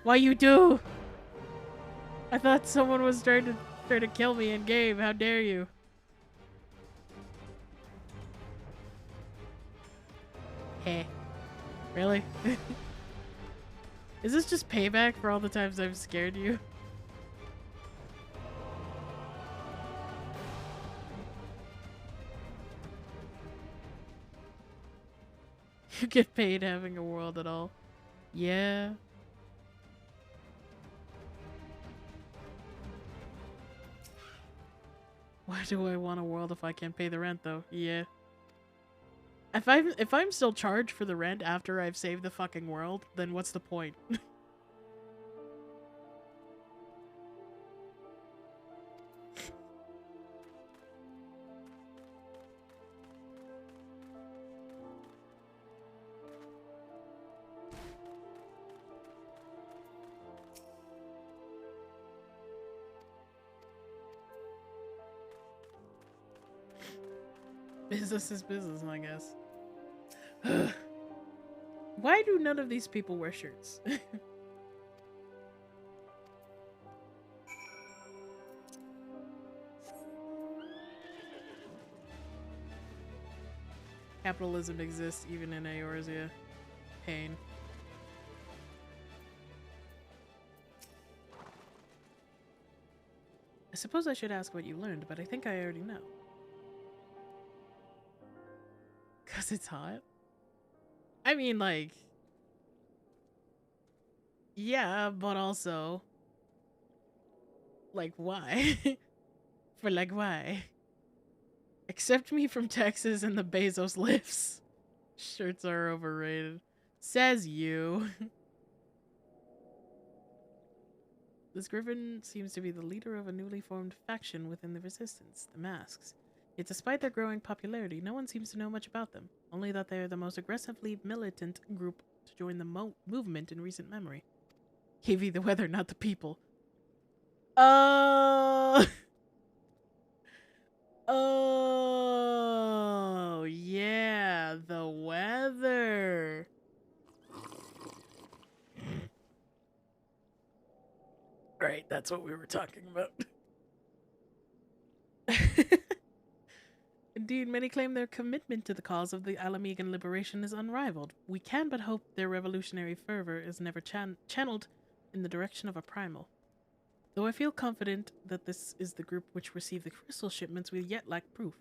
Why you do? I thought someone was trying to kill me in game. How dare you? Hey. Really? Is this just payback for all the times I've scared you? You get paid having a world at all. Yeah. Why do I want a world if I can't pay the rent though? Yeah. If I'm still charged for the rent after I've saved the fucking world, then what's the point? Business is business, I guess. Why do none of these people wear shirts? Capitalism exists even in Eorzea. Pain. I suppose I should ask what you learned, but I think I already know. 'Cause it's hot? I mean, like... Yeah, but also... Like, why? For, like, why? Accept me from Texas and the Bezos lifts. Shirts are overrated. Says you. This Griffin seems to be the leader of a newly formed faction within the Resistance, the Masks. Yet despite their growing popularity, no one seems to know much about them, only that they are the most aggressively militant group to join the movement in recent memory. KV the weather, not the people. Oh, yeah, the weather. Right, that's what we were talking about. Indeed, many claim their commitment to the cause of the Alamegan liberation is unrivaled. We can but hope their revolutionary fervor is never channeled in the direction of a primal. Though I feel confident that this is the group which received the crystal shipments, we yet lack proof.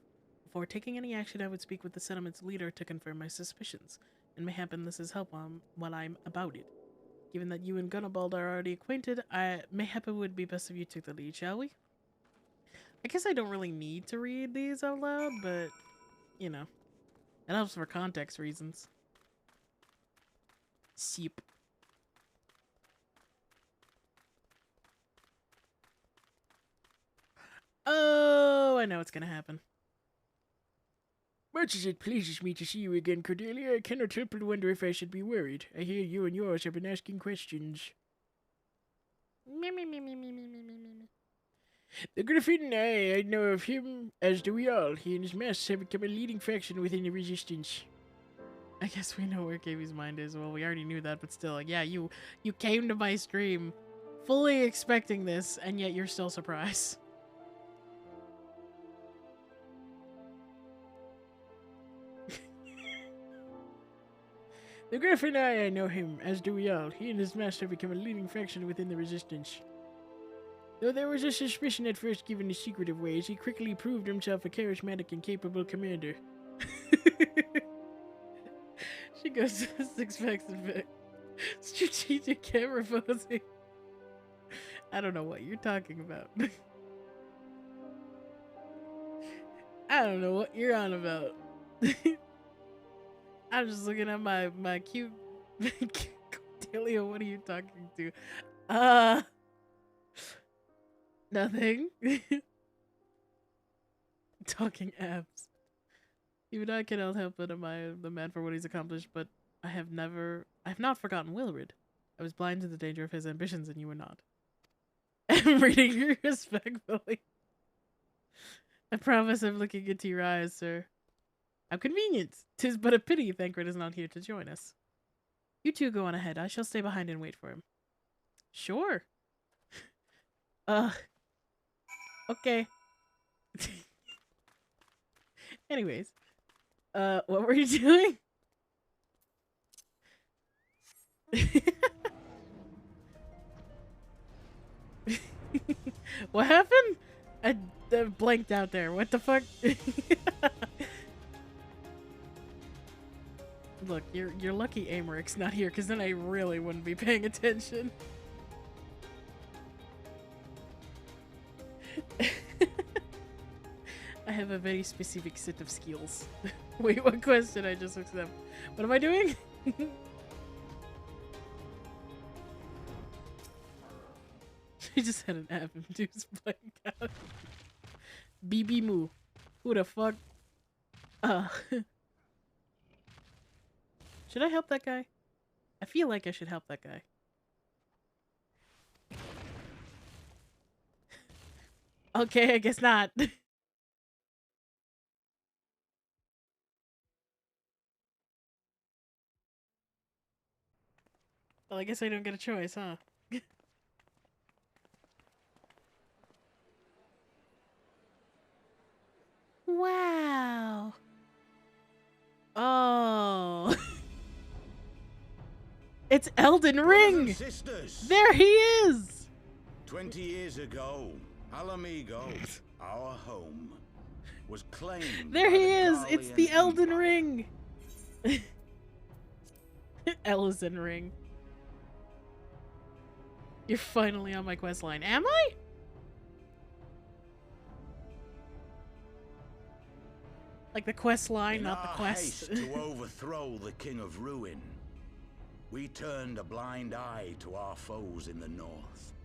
Before taking any action, I would speak with the settlement's leader to confirm my suspicions, and mayhappen this is help while I'm about it. Given that you and Gunnabald are already acquainted, mayhap it would be best if you took the lead, shall we? I guess I don't really need to read these out loud, but, you know, it helps for context reasons. Sheep. Oh, I know what's gonna happen. Much as it pleases me to see you again, Cordelia, I cannot help but wonder if I should be worried. I hear you and yours have been asking questions. Me. The Griffin, I know of him, as do we all. He and his masks have become a leading faction within the Resistance. I guess we know where KV's mind is. Well, we already knew that, but still, yeah, you came to my stream fully expecting this, and yet you're still surprised. The Griffin, I know him, as do we all. He and his master have become a leading faction within the Resistance. Though there was a suspicion at first given his secretive ways, he quickly proved himself a charismatic and capable commander. She goes to 6 packs of strategic camera posing. I don't know what you're talking about. I don't know what you're on about. I'm just looking at my cute Delia, what are you talking to? Nothing. Talking abs. Even I cannot help but admire the man for what he's accomplished, but I have not forgotten Wilrid. I was blind to the danger of his ambitions, and you were not. I'm reading you respectfully. I promise I'm looking into your eyes, sir. How convenient! 'Tis but a pity Thancred is not here to join us. You two go on ahead. I shall stay behind and wait for him. Sure. Okay. Anyways. What were you doing? What happened? I blanked out there. What the fuck? Look, you're lucky Amaric's not here, because then I really wouldn't be paying attention. I have a very specific set of skills. Wait, what question I just accept? What am I doing? She just had an app-induced blank out. BB Moo. Who the fuck? Should I help that guy? I feel like I should help that guy. Okay, I guess not. Well, I guess I don't get a choice, huh? Wow. Oh. It's Elden Ring. There he is. 20 years ago, Alamigo, our home, was claimed. There he is. It's the Elden Ring. Elden Ring. You're finally on my quest line. Am I? Like the quest line, not the quest. To overthrow the King of Ruin, we turned a blind eye to our foes in the north.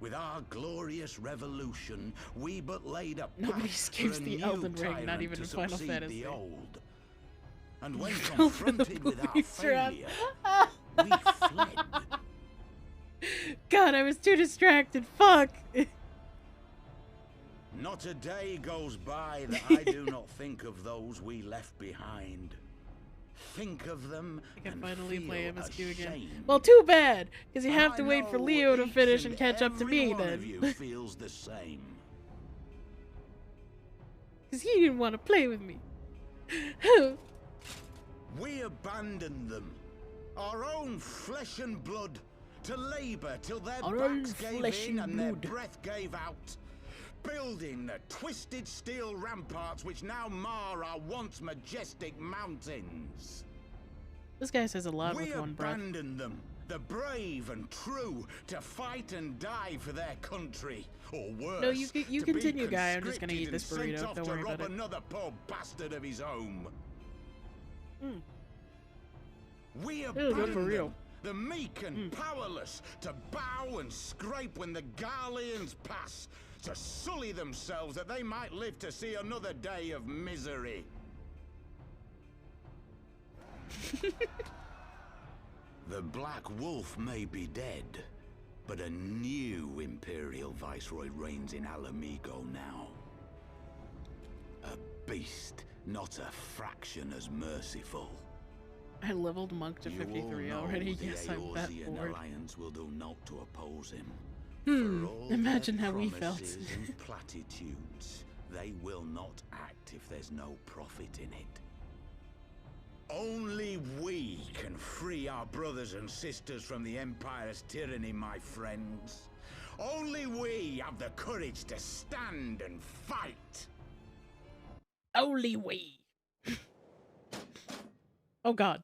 With our glorious revolution, we but laid a nobody skips the Elden Ring, not even in Final Fantasy. And when confronted with our failure, we fled. God, I was too distracted. Fuck. Not a day goes by that I do not think of those we left behind. Think of them. I can and finally play feel MSQ again. ashamed. Well, too bad, because you have to wait for Leo to finish and catch up to me Every one of then. you feels the same. Because he didn't want to play with me. We abandoned them, our own flesh and blood, to labor till their Our own backs gave flesh in and and their blood. breath gave out. Building the twisted steel ramparts which now mar our once majestic mountains. This guy says a lot We with one breath. abandoned them, the brave and true, to fight and die for their country, or worse. No, you to continue, be guy. I'm just gonna eat conscripted this and sent burrito. off Don't to worry rob about it. another poor bastard of his home. Mm. We It was good abandoned for real. them, the meek and powerless, to bow and scrape when the Garleans pass, to sully themselves that they might live to see another day of misery. The Black Wolf may be dead, but a new Imperial Viceroy reigns in Alamigo now. A beast, not a fraction as merciful. I leveled Monk to 53 already. Yes, I'm that The bored. Alliance will do naught to oppose him. Imagine how we felt. And platitudes, they will not act if there's no profit in it. Only we can free our brothers and sisters from the Empire's tyranny, my friends. Only we have the courage to stand and fight. Only we. Oh God.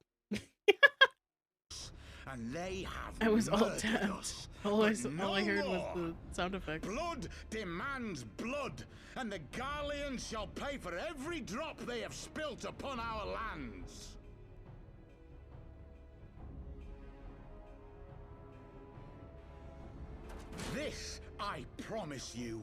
And they have I was all murdered tapped. us, All but I heard no was more. the sound effect. Blood demands blood, and the Garleans shall pay for every drop they have spilt upon our lands. This I promise you,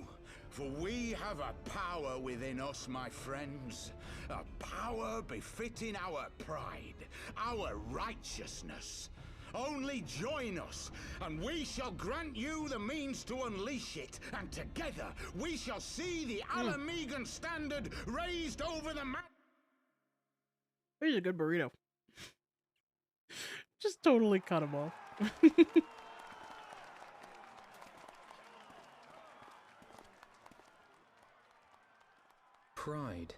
for we have a power within us, my friends. A power befitting our pride, our righteousness. Only join us, and we shall grant you the means to unleash it, and together we shall see the Alamegan standard raised over the man. Here's a good burrito. Just totally cut him off. Pride.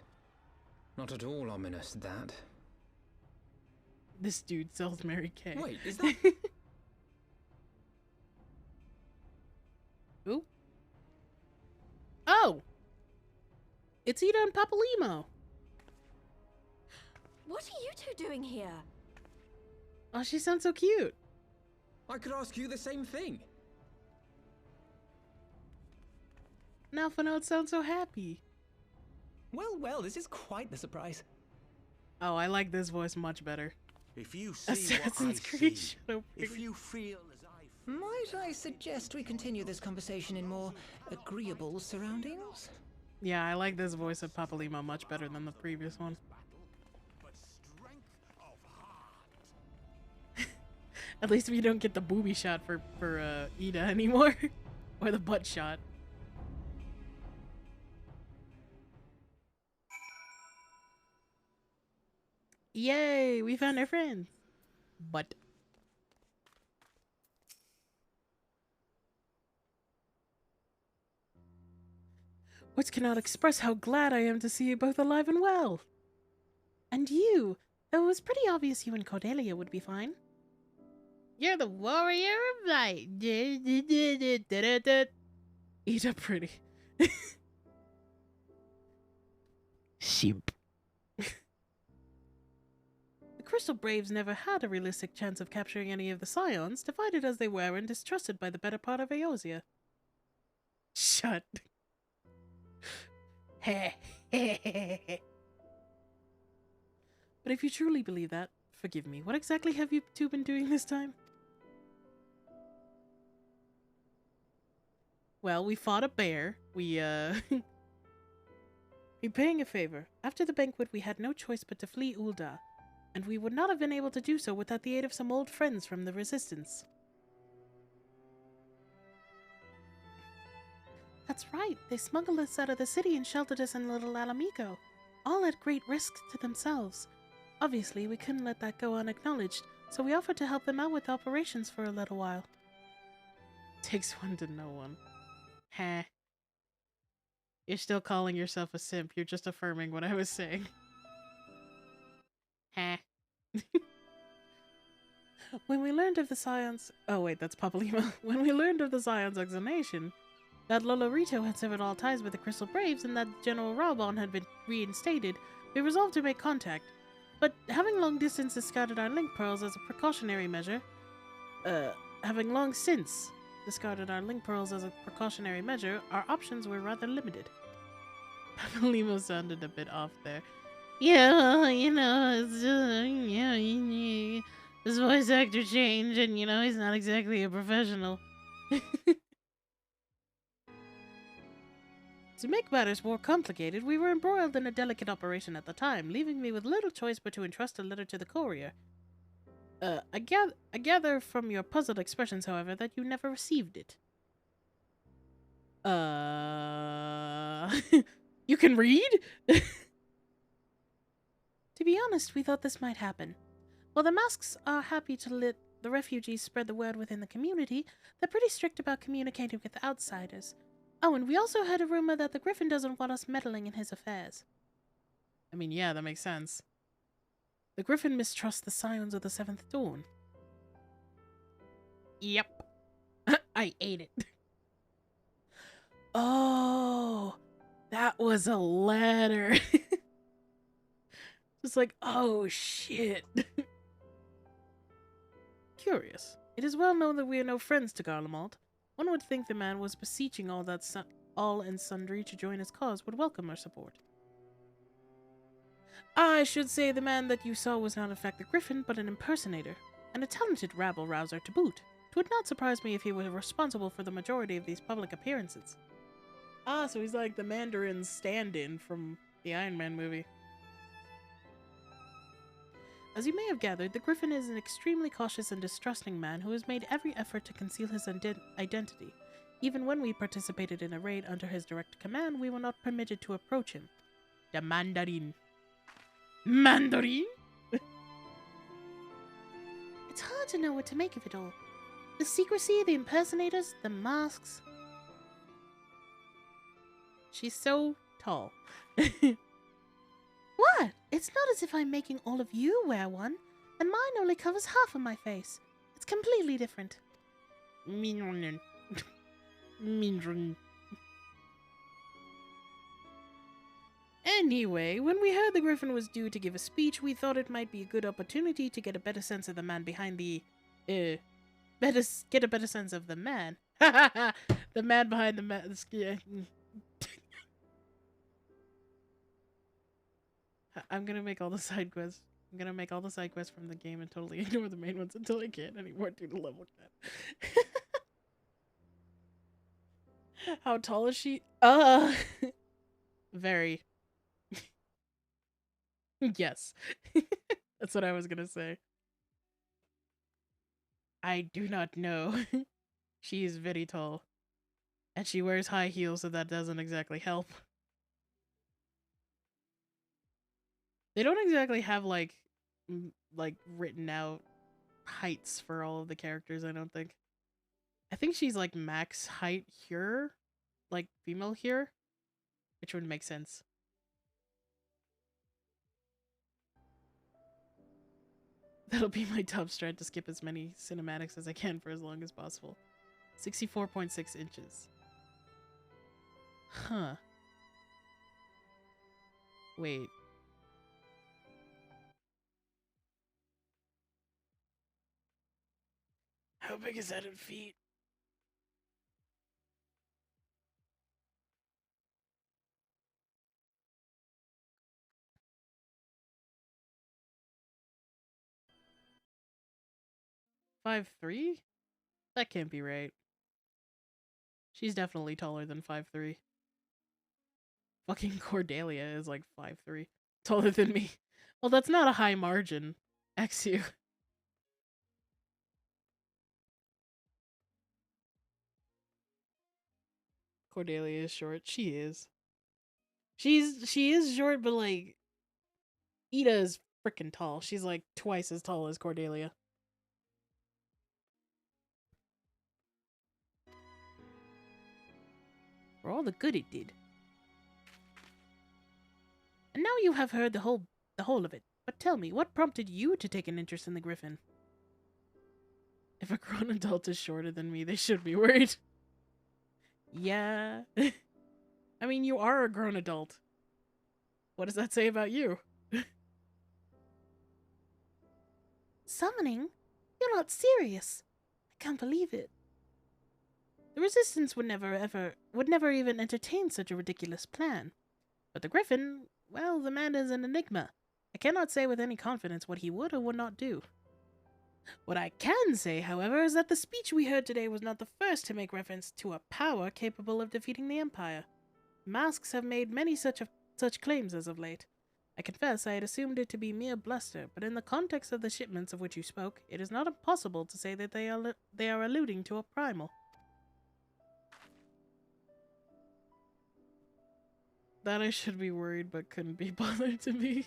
Not at all ominous, that. This dude sells Mary Kay. Wait, is that... Who? Oh! It's Ida and Papalimo. What are you two doing here? Oh, she sounds so cute. I could ask you the same thing. Now Finod sounds so happy. Well, well, this is quite the surprise. Oh, I like this voice much better. If you see Assassin's what I Creed see, Shadow if you feel as I feel, Might I suggest we continue this conversation in more agreeable surroundings? Yeah, I like this voice of Papalimo much better than the previous one. but strength of heart. At least we don't get the booby shot for Ida anymore. Or the butt shot. Yay, we found our friends. But words cannot express how glad I am to see you both alive and well. And you, though it was pretty obvious you and Cordelia would be fine. You're the warrior of light. Eat up pretty. Sheep. The Crystal Braves never had a realistic chance of capturing any of the Scions, divided as they were and distrusted by the better part of Eosia. Shut. But if you truly believe that, forgive me, what exactly have you two been doing this time? Well, we fought a bear. We're paying a favor. After the banquet, we had no choice but to flee Ul'dah, and we would not have been able to do so without the aid of some old friends from the Resistance. That's right. They smuggled us out of the city and sheltered us in Little Alamigo, all at great risk to themselves. Obviously, we couldn't let that go unacknowledged, so we offered to help them out with operations for a little while. Takes one to know one. Heh. You're still calling yourself a simp. You're just affirming what I was saying. Heh. When we learned of the Scions... Oh wait, that's Papalimo. When we learned of the Scions' exonation, that Lolorito had severed all ties with the Crystal Braves and that General Raubon had been reinstated, we resolved to make contact. But having long distance discarded our link pearls as a precautionary measure... having long since discarded our link pearls as a precautionary measure, our options were rather limited. Papalimo sounded a bit off there. Yeah, well, you know, it's just, yeah, his voice actor changed, and, you know, he's not exactly a professional. To make matters more complicated, we were embroiled in a delicate operation at the time, leaving me with little choice but to entrust a letter to the courier. I gather from your puzzled expressions, however, that you never received it. You can read? To be honest, we thought this might happen. While the masks are happy to let the refugees spread the word within the community, they're pretty strict about communicating with outsiders. Oh, and we also heard a rumor that the Griffin doesn't want us meddling in his affairs. I mean, yeah, that makes sense. The Griffin mistrusts the Scions of the Seventh Dawn. Yep. I ate it. Oh, that was a letter. Just like, oh shit. Curious. It is well known that we are no friends to Garlemald. One would think the man was beseeching all and sundry to join his cause would welcome our support. I should say the man that you saw was not in fact the Griffin, but an impersonator, and a talented rabble-rouser to boot. It would not surprise me if he were responsible for the majority of these public appearances. Ah, so he's like the Mandarin's stand-in from the Iron Man movie. As you may have gathered, the Griffin is an extremely cautious and distrusting man who has made every effort to conceal his identity. Even when we participated in a raid under his direct command, we were not permitted to approach him. The Mandarin. Mandarin? It's hard to know what to make of it all. The secrecy, the impersonators, the masks. She's so tall. What? It's not as if I'm making all of you wear one, and mine only covers half of my face. It's completely different. Anyway, when we heard the Griffin was due to give a speech, we thought it might be a good opportunity to get a better sense of the man behind the... get a better sense of the man. The man behind the mask. Yeah. I'm gonna make all the side quests. I'm gonna make all the side quests from the game and totally ignore the main ones until I can't anymore due to level cap. How tall is she? Very. Yes. That's what I was gonna say. I do not know. She is very tall. And she wears high heels, so that doesn't exactly help. They don't exactly have, like written out heights for all of the characters, I don't think. I think she's, like, max height here. Like, female here. Which would make sense. That'll be my top strat, to skip as many cinematics as I can for as long as possible. 64.6 inches. Huh. Wait. How big is that in feet? Five three? That can't be right. She's definitely taller than 5'3". Fucking Cordelia is like 5'3". Taller than me. Well, that's not a high margin. XU. Cordelia is short. She is. She is short, but like Ida is freaking tall. She's like twice as tall as Cordelia. For all the good it did. And now you have heard the whole of it. But tell me, what prompted you to take an interest in the Griffin? If a grown adult is shorter than me, they should be worried. Yeah. I mean, you are a grown adult. What does that say about you? Summoning? You're not serious. I can't believe it. The Resistance would never even entertain such a ridiculous plan. But the Griffin, well, the man is an enigma. I cannot say with any confidence what he would or would not do. What I can say, however, is that the speech we heard today was not the first to make reference to a power capable of defeating the Empire. Masks have made many such claims as of late. I confess I had assumed it to be mere bluster, but in the context of the shipments of which you spoke, it is not impossible to say that they are alluding to a primal. That I should be worried, but couldn't be bothered to be.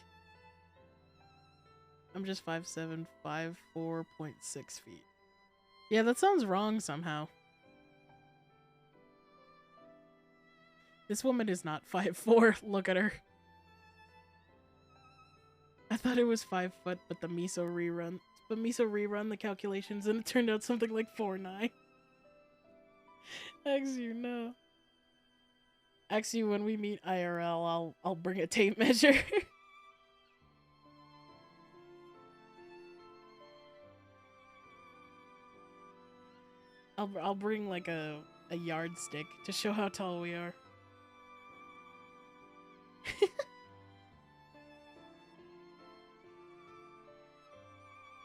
I'm just 5'7", 5'4", 0.6 feet. Yeah, that sounds wrong somehow. This woman is not 5'4". Look at her. I thought it was 5 foot, but Miso rerun the calculations and it turned out something like 4'9". As you know. Actually, when we meet IRL, I'll bring a tape measure. I'll bring like a yardstick to show how tall we are.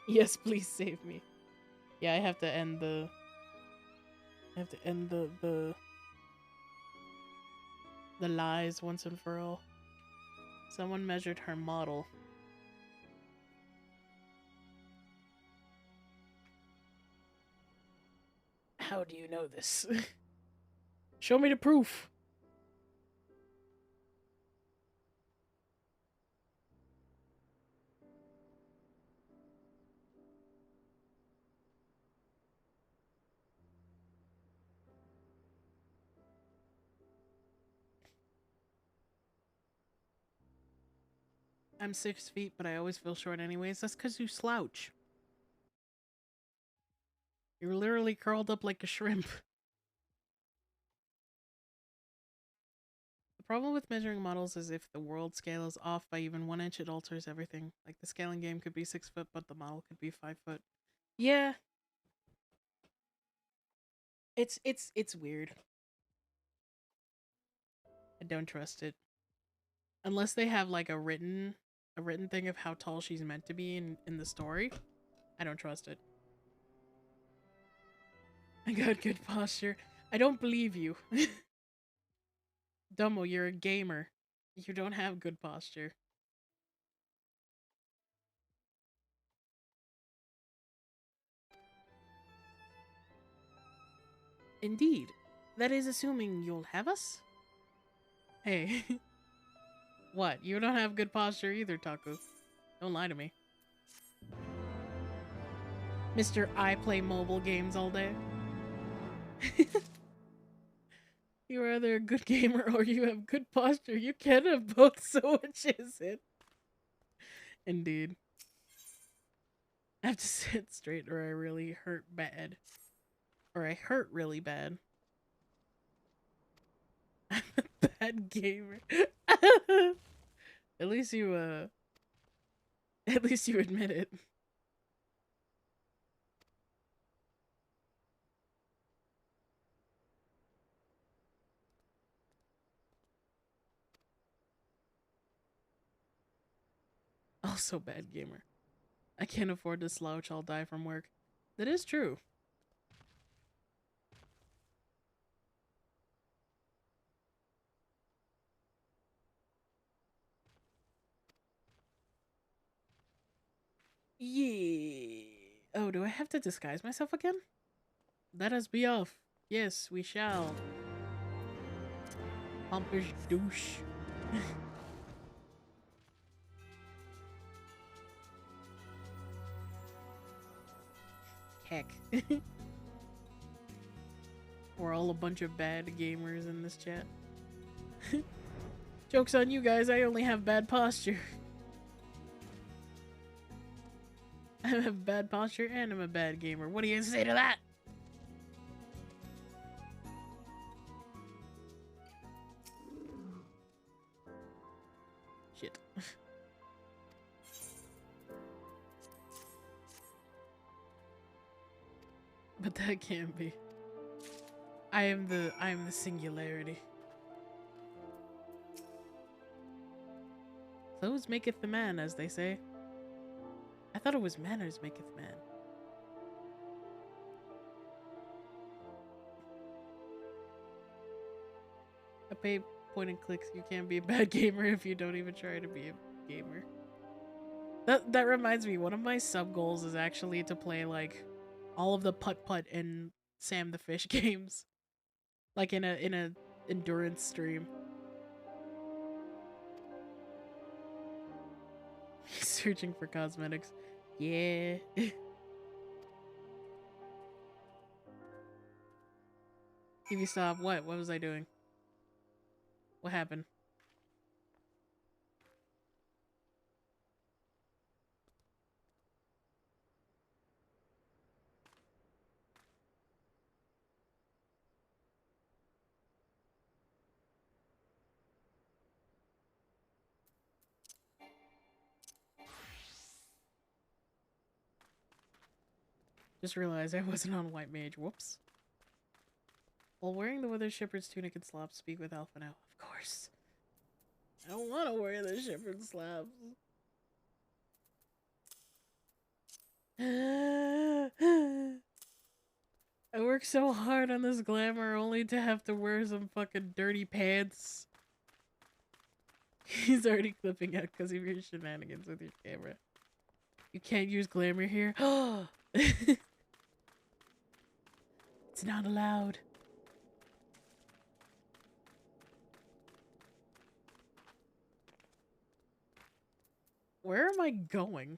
Yes, please save me. Yeah, I have to end the lies once and for all. Someone measured her model. How do you know this? Show me the proof. I'm 6 feet, but I always feel short anyways. That's because you slouch. You're literally curled up like a shrimp. The problem with measuring models is if the world scale is off by even 1 inch, it alters everything. Like the scaling game could be 6 foot, but the model could be 5 foot. Yeah. It's weird. I don't trust it. Unless they have like a written thing of how tall she's meant to be in the story. I don't trust it. I got good posture. I don't believe you. Dumbo, you're a gamer. You don't have good posture. Indeed. That is assuming you'll have us? Hey. What? You don't have good posture either, Taku. Don't lie to me. Mr. I play mobile games all day. You're either a good gamer or you have good posture. You can't have both, so which is it? Indeed. I have to sit straight or I really hurt bad. Or I hurt really bad. I'm a bad gamer. At least you admit it. Also bad gamer. I can't afford to slouch, I'll die from work. That is true. Yeah. Oh, do I have to disguise myself again? Let us be off. Yes, we shall. Pompous douche. Heck. We're all a bunch of bad gamers in this chat. Joke's on you guys, I only have bad posture. I have bad posture and I'm a bad gamer. What do you say to that? Shit. But that can't be. I am the singularity. Clothes maketh the man, as they say. I thought it was manners maketh man. I pay point and clicks. You can't be a bad gamer if you don't even try to be a gamer. That reminds me, one of my sub goals is actually to play like all of the putt-putt and Sam the Fish games. Like in a endurance stream. Searching for cosmetics. Yeah. TV stop. What? What was I doing? What happened? Just realized I wasn't on White Mage. Whoops. While wearing the Wither Shepherd's tunic and slop, speak with Alpha now. Of course. I don't want to wear the Shepherd's slabs. I work so hard on this glamour only to have to wear some fucking dirty pants. He's already clipping out because of your shenanigans with your camera. You can't use glamour here? It's not allowed. Where am I going?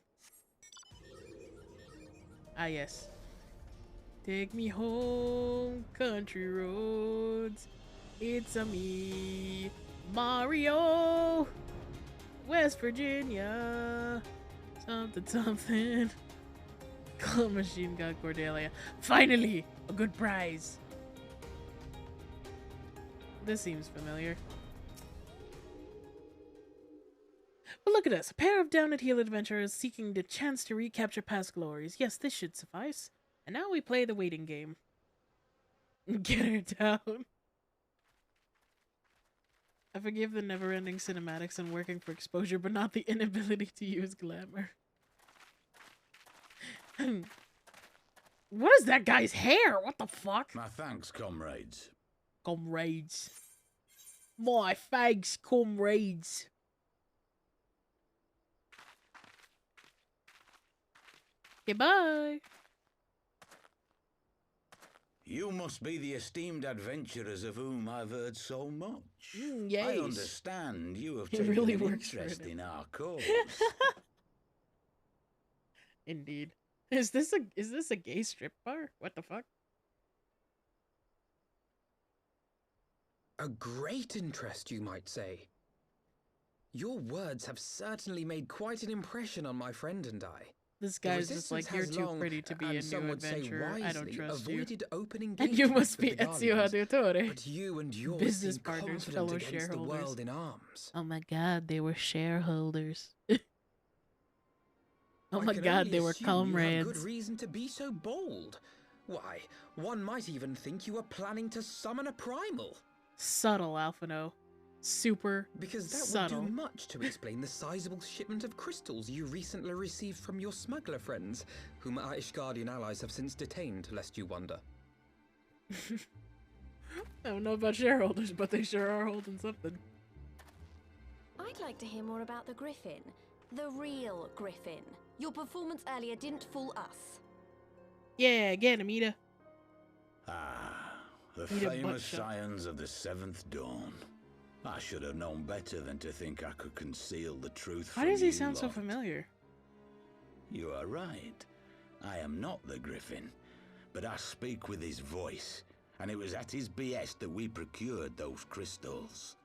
Ah, yes. Take me home, country roads. It's a me, Mario. West Virginia. Something, something. Claw Machine Gun Cordelia. Finally! A good prize. This seems familiar. But look at us, a pair of down-at-heel adventurers seeking the chance to recapture past glories. Yes, this should suffice. And now we play the waiting game. Get her down. I forgive the never-ending cinematics and working for exposure, but not the inability to use glamour. What is that guy's hair? What the fuck? My thanks, comrades. Comrades. My thanks, comrades. Goodbye. You must be the esteemed adventurers of whom I've heard so much. Yes. I understand you have It taken really an works for interest him. in our cause. Indeed. Is this a gay strip bar? What the fuck? A great interest, you might say. Your words have certainly made quite an impression on my friend and I. This The guy's just like, you're resistance too has pretty to be and a some new would say adventurer. I don't wisely, trust you. avoided open And you engagements must with be the Ezio Guardians, Auditore. but you and yours Business seem partners, confident fellow against the shareholders. world in arms. Oh my god, they were shareholders. Oh I my can god, only they were assume you have comrades. good reason to be so bold. Why, one might even think you were planning to summon a primal. Subtle, Alphino. Super Because that subtle. would do much to explain the sizable shipment of crystals you recently received from your smuggler friends, whom our Ishgardian allies have since detained, lest you wonder. I don't know about shareholders, but they sure are holding something. I'd like to hear more about the Griffin. The real Griffin. Your performance earlier didn't fool us. Yeah, get him, Ida. Ah, the Need a butt famous shot. scions of the Seventh Dawn. I should have known better than to think I could conceal the truth Why from does he you sound so lot. familiar? You are right. I am not the Griffin, but I speak with his voice, and it was at his behest that we procured those crystals.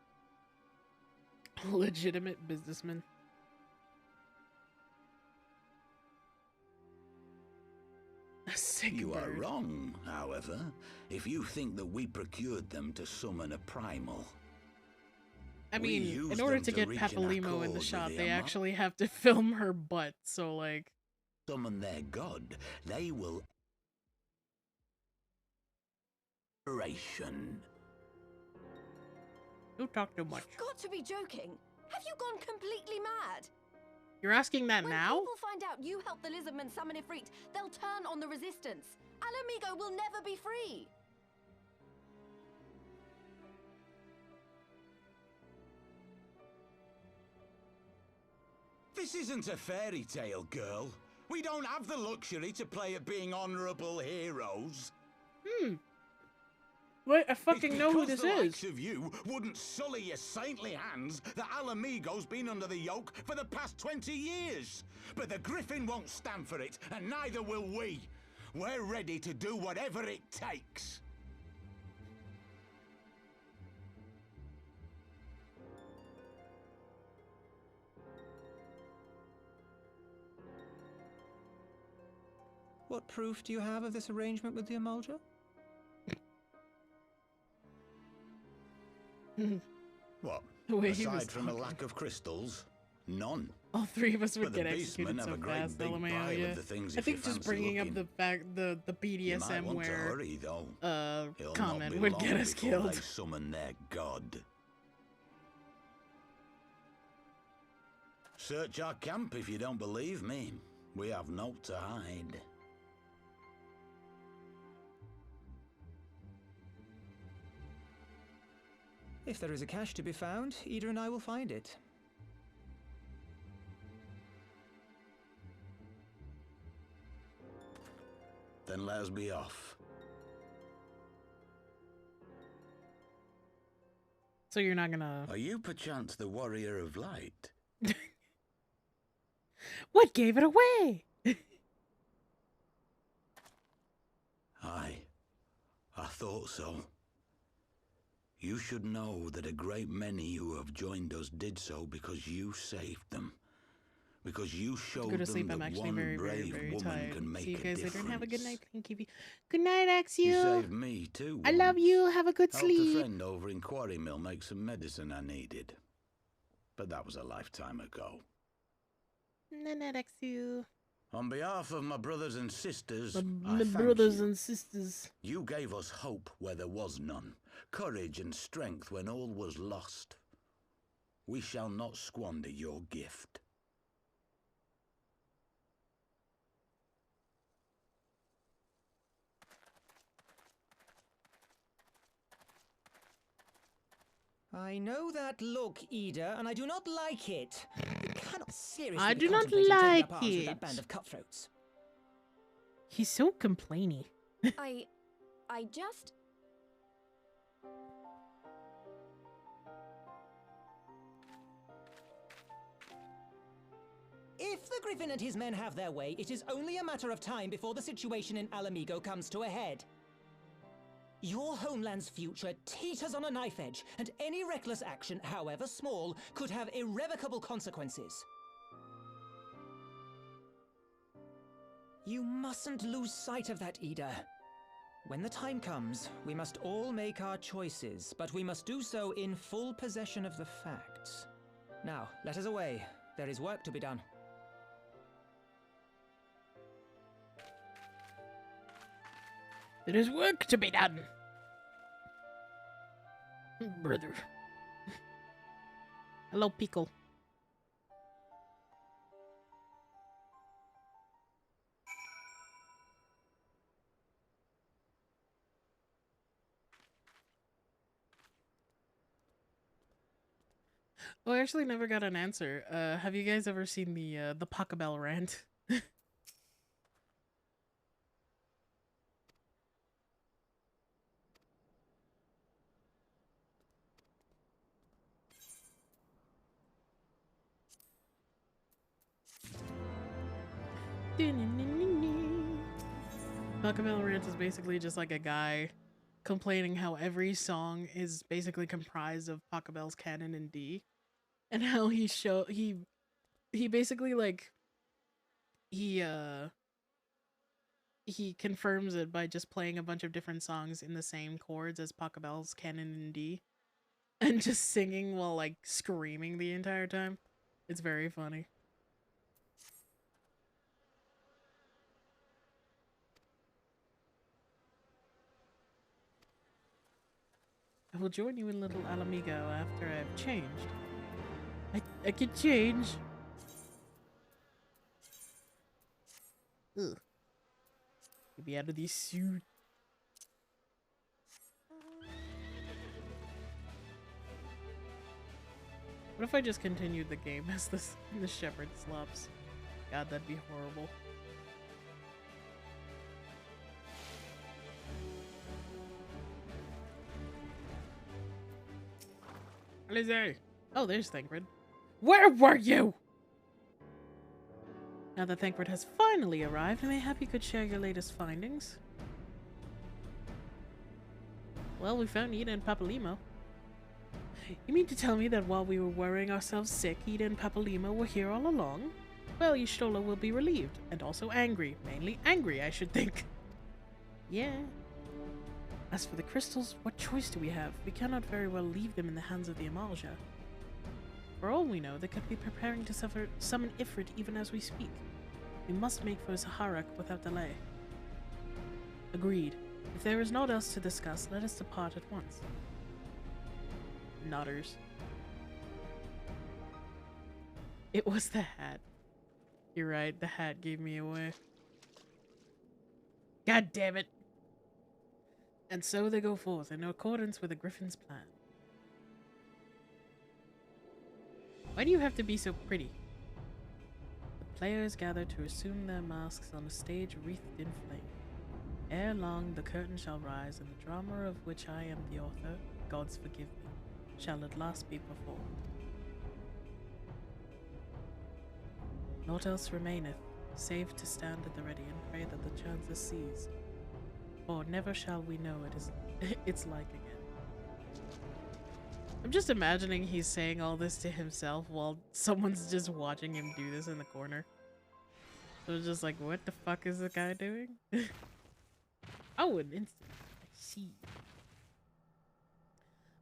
Legitimate businessman. A sick You are bird. wrong, however, if you think that we procured them to summon a primal. I We mean, used in order them to to get reach an Papalimo in the accord with shot, the they Amar. actually have to film her butt, so like... Summon their god, they will... Operation. Don't talk too much. You've got to be joking. Have you gone completely mad? You're asking that When now? people find out you helped the Lizardmen summon Ifrit, they'll turn on the resistance. Alamigo will never be free. This isn't a fairy tale, girl. We don't have the luxury to play at being honorable heroes. Wait, I fucking It's know who because this the is. likes of you wouldn't sully your saintly hands that Alamigo's been under the yoke for the past 20 years. But the Griffin won't stand for it, and neither will we. We're ready to do whatever it takes. What proof do you have of this arrangement with the Emulger? What? The way he was Aside from a talking. lack of crystals? None. All three of us would But the get executed beastmen have so a great fast, big LMAO, pile yeah. of the things I if you think just fancy bringing looking. up the You might BDSM want to where hurry, though. It'll not comment be would long get us before killed. They summon their god. Search our camp if you don't believe me. We have naught to hide. If there is a cache to be found, Ida and I will find it. Then let us be off. So you're not gonna... Are you perchance the warrior of light? What gave it away? Aye, I thought so. You should know that a great many who have joined us did so because you saved them. Because you showed Go to them sleep. that I'm actually one very brave woman tired. can make See you a guys difference. later and have a good night. Thank you. Good night, You Axio. saved me too. I love once. you. Have a good Helped a sleep. friend over in Quarry Mill make some medicine I needed. But that was a lifetime ago. Good night, Axio. On behalf of my brothers and sisters, My I thank brothers you. and sisters. You gave us hope where there was none, courage and strength when all was lost. We shall not squander your gift. I know that look, Ida, and I do not like it. You cannot seriously I be do not contemplating taking like up arms with it. that band of cutthroats. He's so complainy. I just... If the Griffin and his men have their way, it is only a matter of time before the situation in Alamigo comes to a head. Your homeland's future teeters on a knife edge, and any reckless action, however small, could have irrevocable consequences. You mustn't lose sight of that, Ida. When the time comes, we must all make our choices, but we must do so in full possession of the facts. Now, let us away. There is work to be done. There is work to be done. Brother. Hello, Pickle. Oh, I actually never got an answer. Have you guys ever seen the Pachelbel rant? Pachelbel rant is basically just like a guy complaining how every song is basically comprised of Pachelbel's canon in D, and how he basically like he confirms it by just playing a bunch of different songs in the same chords as Pachelbel's canon in D, and just singing while like screaming the entire time. It's very funny. I will join you in Little Alamigo after I've changed. I can change. Ugh. Get me out of this suit. What if I just continued the game as the shepherd slops? God, that'd be horrible. Lizzie! Oh, there's Thancred. Where were you? Now that Thancred has finally arrived, mayhap you could share your latest findings. Well, we found Ida and Papalimo. You mean to tell me that while we were worrying ourselves sick, Ida and Papalimo were here all along? Well, Y'shtola will be relieved, and also angry. Mainly angry, I should think. Yeah. As for the crystals, what choice do we have? We cannot very well leave them in the hands of the Amalja. For all we know, they could be preparing to summon Ifrit even as we speak. We must make for Zaharak without delay. Agreed. If there is naught else to discuss, let us depart at once. Nodders. It was the hat. You're right, the hat gave me away. God damn it! And so they go forth in accordance with the Griffin's plan. Why do you have to be so pretty? The players gather to assume their masks on a stage wreathed in flame. Ere long the curtain shall rise, and the drama of which I am the author, gods forgive me, shall at last be performed. Naught else remaineth, save to stand at the ready and pray that the chance is seized. For never shall we know it is its like again. I'm just imagining he's saying all this to himself while someone's just watching him do this in the corner. So it's just like, what the fuck is the guy doing? Oh, an instant. I see.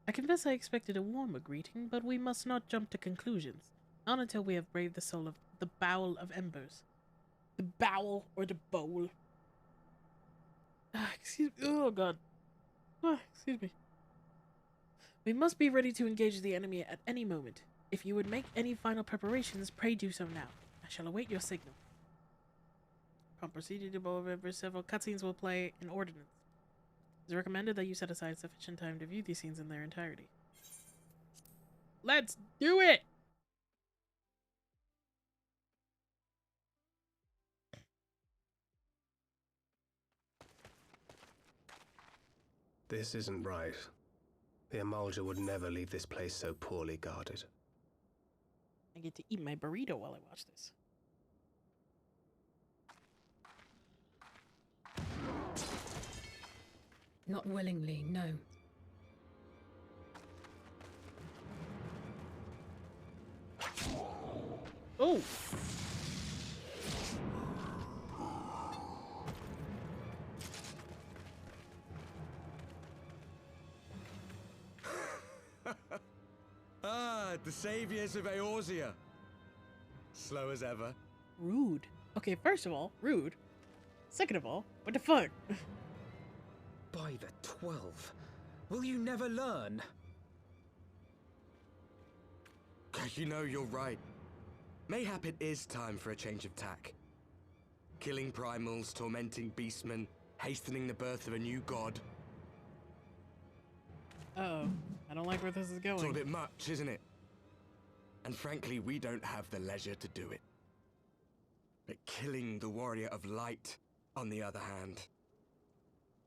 I confess I expected a warmer greeting, but we must not jump to conclusions. Not until we have braved the soul of the bowel of embers. The bowel or the bowl? Excuse me. Oh god. Excuse me. We must be ready to engage the enemy at any moment. If you would make any final preparations, pray do so now. I shall await your signal. Upon proceeding to bowl members, several cutscenes will play in ordinance. It is recommended that you set aside sufficient time to view these scenes in their entirety. Let's do it! This isn't right. The Amalja would never leave this place so poorly guarded. I get to eat my burrito while I watch this. Not willingly, no. Oh! The saviors of Eorzea. Slow as ever. Rude. Okay, first of all, rude. Second of all, what the fuck? By the 12. Will you never learn? You know, you're right. Mayhap it is time for a change of tack. Killing primals, tormenting beastmen, hastening the birth of a new god. Uh-oh. I don't like where this is going. It's a bit much, isn't it? And frankly, we don't have the leisure to do it. But killing the warrior of light, on the other hand,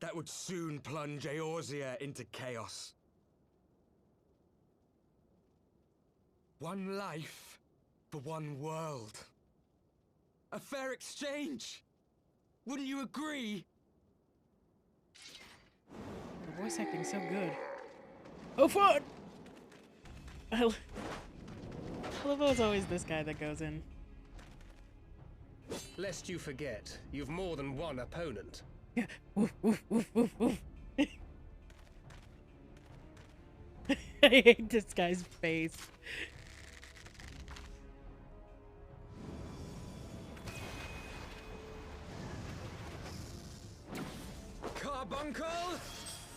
that would soon plunge Eorzea into chaos. One life for one world. A fair exchange. Wouldn't you agree? The voice acting's so good. Oh fuck! I love how it's always this guy that goes in. Lest you forget, you've more than one opponent. Yeah. Woof, woof, woof, woof, woof. I hate this guy's face. Carbuncle!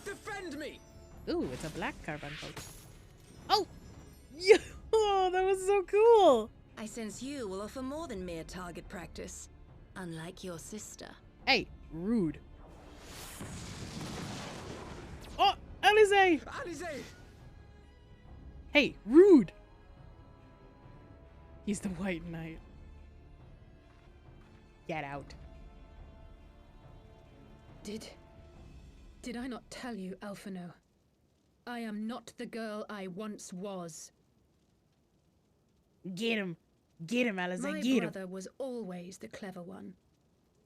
Defend me! Ooh, it's a black carbuncle. Oh! Yeah! Oh, that was so cool! I sense you will offer more than mere target practice, unlike your sister. Hey, rude. Oh, Alize! Alize! Hey, rude! He's the White Knight. Get out. Did I not tell you, Alphino? I am not the girl I once was. Get him. Get him, Alize. My Get him. brother was always the clever one,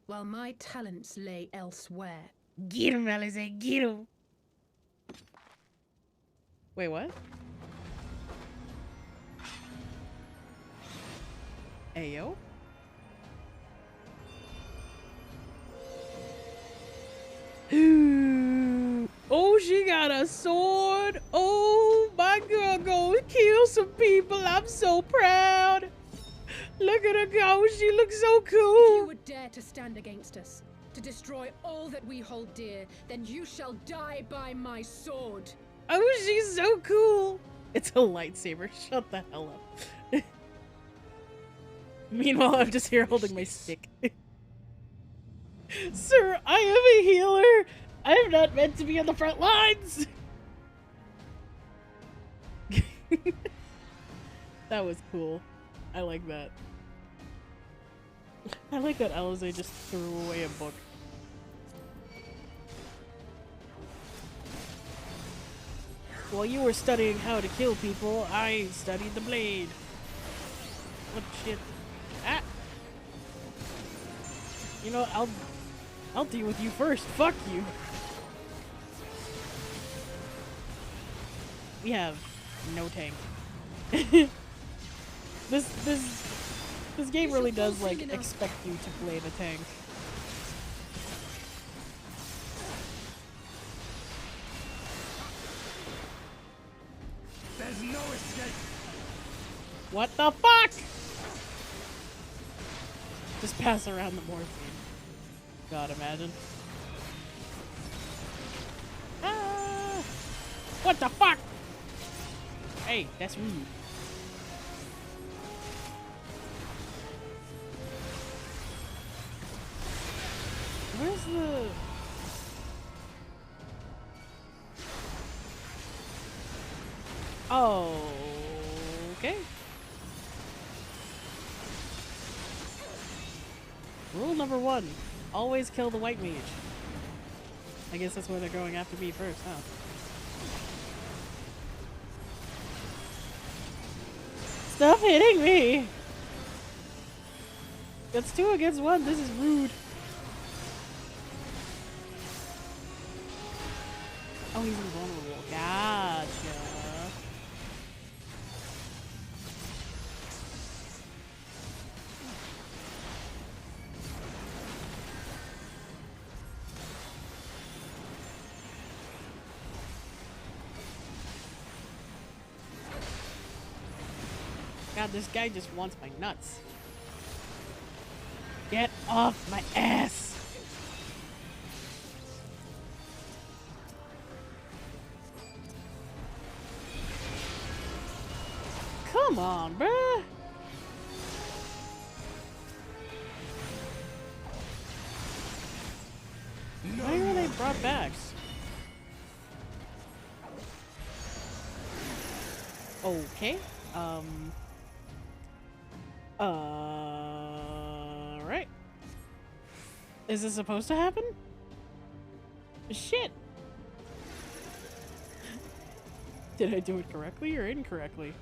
while my talents lay elsewhere. Get him, Alize. Get him. Wait, what? Ayo? Oh, she got a sword. Oh, my girl gonna kill awesome people. I'm so proud. Look at her go. She looks so If you cool. would dare to stand against us, to destroy all that we hold dear, then you shall die by my sword. Oh, she's so cool. It's a lightsaber. Shut the hell up. Meanwhile, I'm just here holding my stick. Sir, I am a healer. I am not meant to be on the front lines. That was cool. I like that. I like that Alize just threw away a book. While you were studying how to kill people, I studied the blade. What shit? Ah! You know, I'll deal with you first. Fuck you. We have no tank. This game really does like expect you to play the tank. There's no escape. What the fuck? Just pass around the morphine. God, imagine. Ah! What the fuck? Hey, that's rude. Where's the... Oh, okay. Rule number 1, always kill the white mage. I guess that's why they're going after me first, huh? Stop hitting me! That's 2 against 1, this is rude. Oh, he's invulnerable. Gotcha. God, this guy just wants my nuts. Get off my ass! Come on, bruh! Why were they brought back? Okay. Right. Is this supposed to happen? Shit. Did I do it correctly or incorrectly?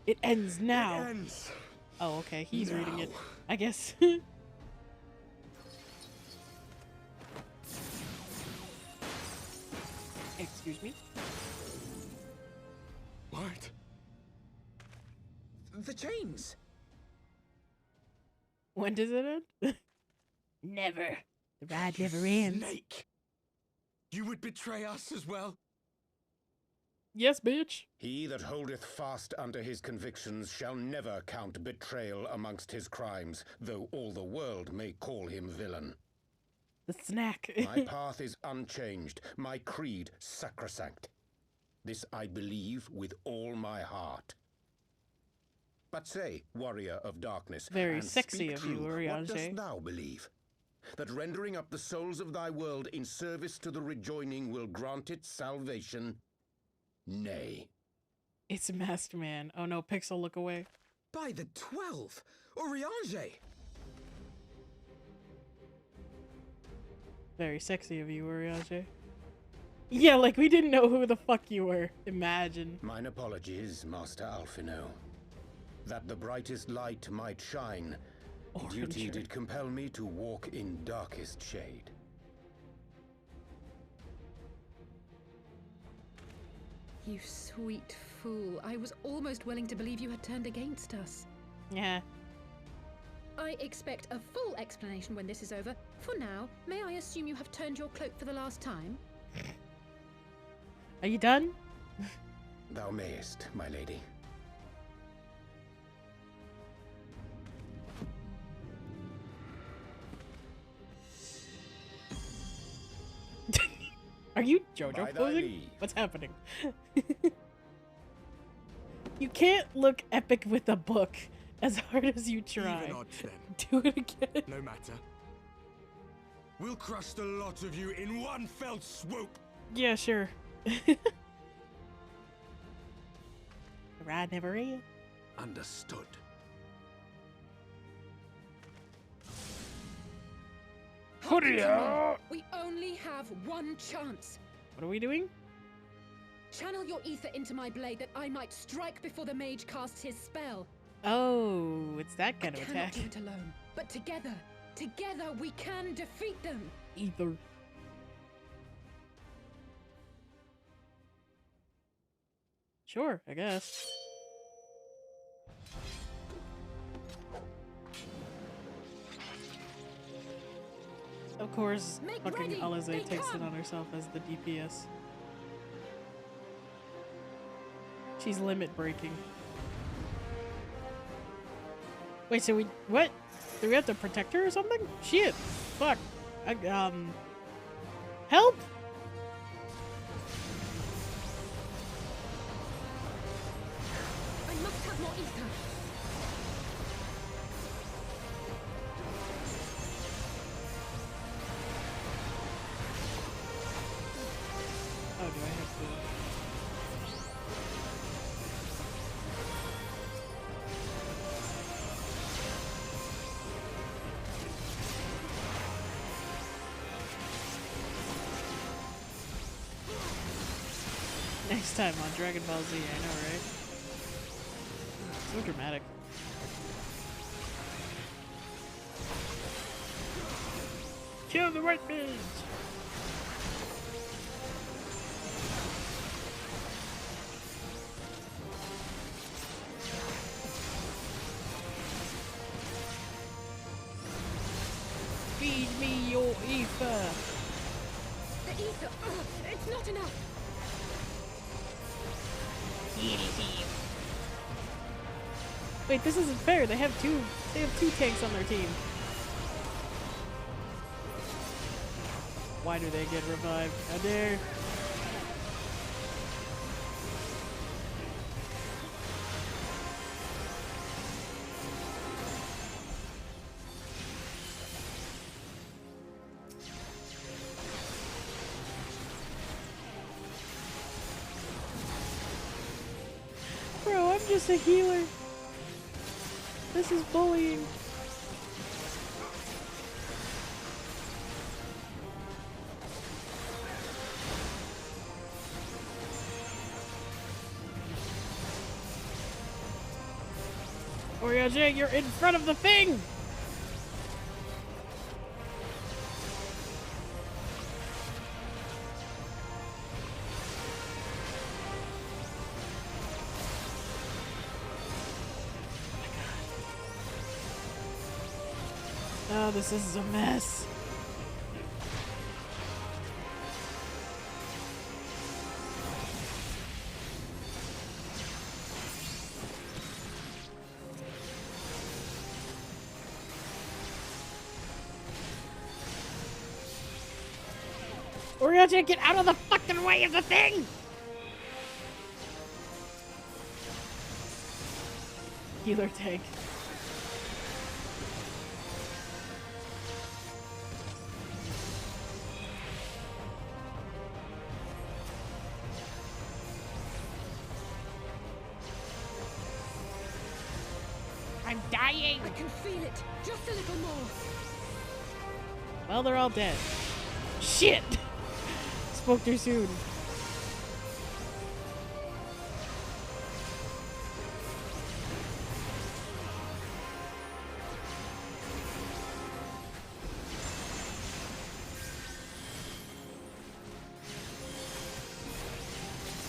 It ends now. It ends. Oh, okay. He's now. reading it. I guess. Excuse me? What? The chains! When does it end? Never. The ride never ends. Snake! You would betray us as well? Yes, bitch. He that holdeth fast unto his convictions shall never count betrayal amongst his crimes, though all the world may call him villain. The snack. My path is unchanged, my creed sacrosanct. This I believe with all my heart. But say, warrior of darkness, Very and sexy speak of you, true, what Urianger. dost thou believe? That rendering up the souls of thy world in service to the rejoining will grant it salvation? Nay. It's Masked Man. Oh no, Pixel, look away. By the 12! Urianger! Very sexy of you, Urianger. Yeah, like we didn't know who the fuck you were. Imagine. Mine apologies, Master Alphino. That the brightest light might shine, duty did compel me to walk in darkest shade. You sweet fool. I was almost willing to believe you had turned against us. Yeah. I expect a full explanation when this is over. For now, may I assume you have turned your cloak for the last time? Are you done? Thou mayest, my lady. Are you JoJo By thy posing? leave. What's happening? You can't look epic with a book as hard as you try. Even odds, then. Do it again. No matter. We'll crush the lot of you in one fell swoop. Yeah, sure. Ride never ends. Understood. We only have one chance. What are we doing? Channel your ether into my blade that I might strike before the mage casts his spell. Oh, it's that kind I of cannot attack. do it alone, but together we can defeat them. Ether. Sure, I guess. Of course, Make fucking ready, Alize they takes it come. on herself as the DPS. She's limit breaking. Wait, so what? Do we have to protect her or something? Shit! Fuck! Help! I must have more ether. Oh, do I have to? Next time on Dragon Ball Z, I know, right? So dramatic. Kill the white bitch! Feed me your ether! The ether, it's not enough. Wait, this isn't fair. They have two tanks on their team. Why do they get revived? How dare? Bro, I'm just a healer. This is bullying. Oreo, you're in front of the thing! Oh, this is a mess. Oreo, get out of the fucking way of the thing! Healer tank. I'm dying! I can feel it. Just a little more. Well, they're all dead. Shit! Spoke too soon.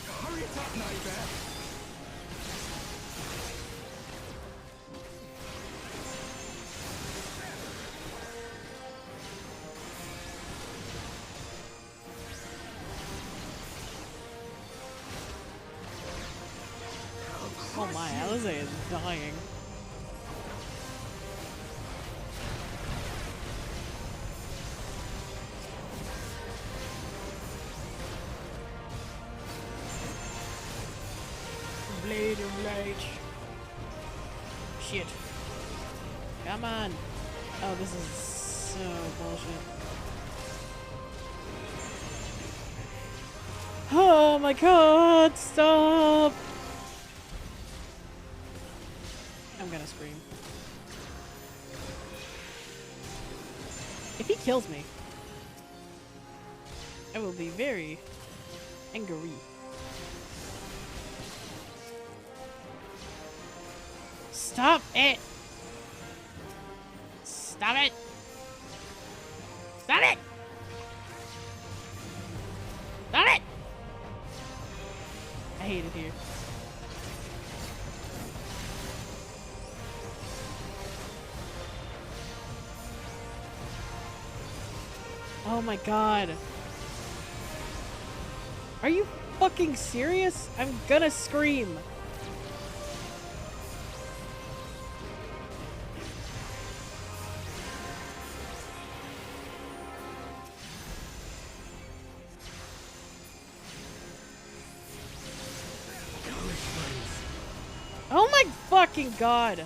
Hurry it up, Nightmare! Oh my, Alize is dying. Blade of light. Shit. Come on. Oh, this is so bullshit. Oh my god, stop! I'm gonna scream. If he kills me, I will be very angry. Stop it! Stop it! Stop it! Stop it! I hate it here. Oh my god. Are you fucking serious? I'm gonna scream. Oh my fucking god.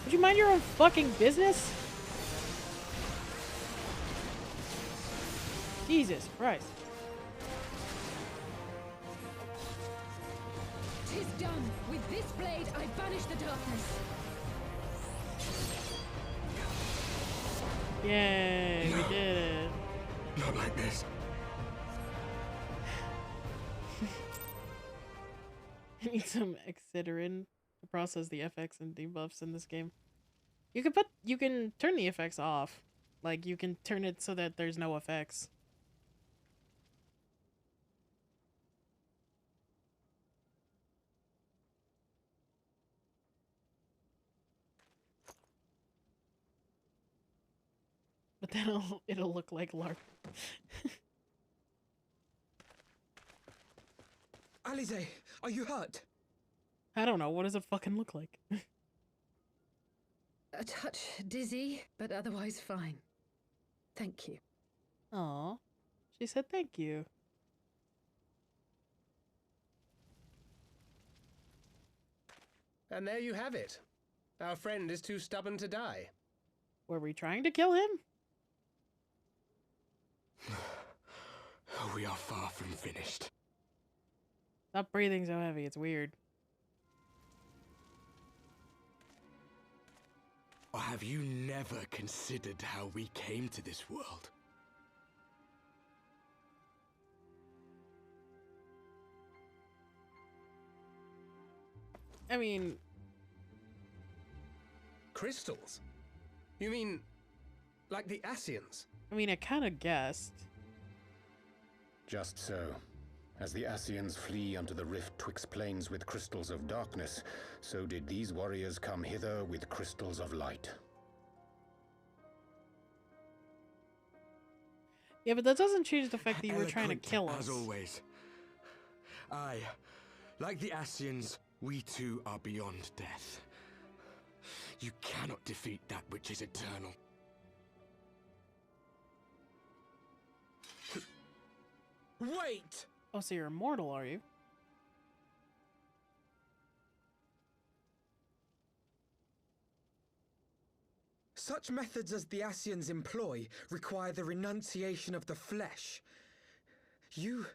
Would you mind your own fucking business? Jesus Christ. "'Tis done! With this blade I banish the darkness!" Yay, we did it. Not like this. I need some Excedrin to process the FX and debuffs in this game. You can turn the effects off. Like, you can turn it so that there's no effects. But then it'll look like LARP. Alize, are you hurt? I don't know, what does it fucking look like? A touch dizzy, but otherwise fine. Thank you. Aw. She said thank you. And there you have it. Our friend is too stubborn to die. Were we trying to kill him? We are far from finished. Stop breathing so heavy, it's weird. Or have you never considered how we came to this world? I mean... Crystals? You mean, like the Ascians? I mean, I kinda guessed. Just so. As the Ascians flee unto the rift twixt planes with crystals of darkness, so did these warriors come hither with crystals of light. Yeah, but that doesn't change the fact that you were trying to kill us. As always. Aye, like the Ascians, we too are beyond death. You cannot defeat that which is eternal. Wait! Oh, so you're immortal, are you? Such methods as the Ascians employ require the renunciation of the flesh. You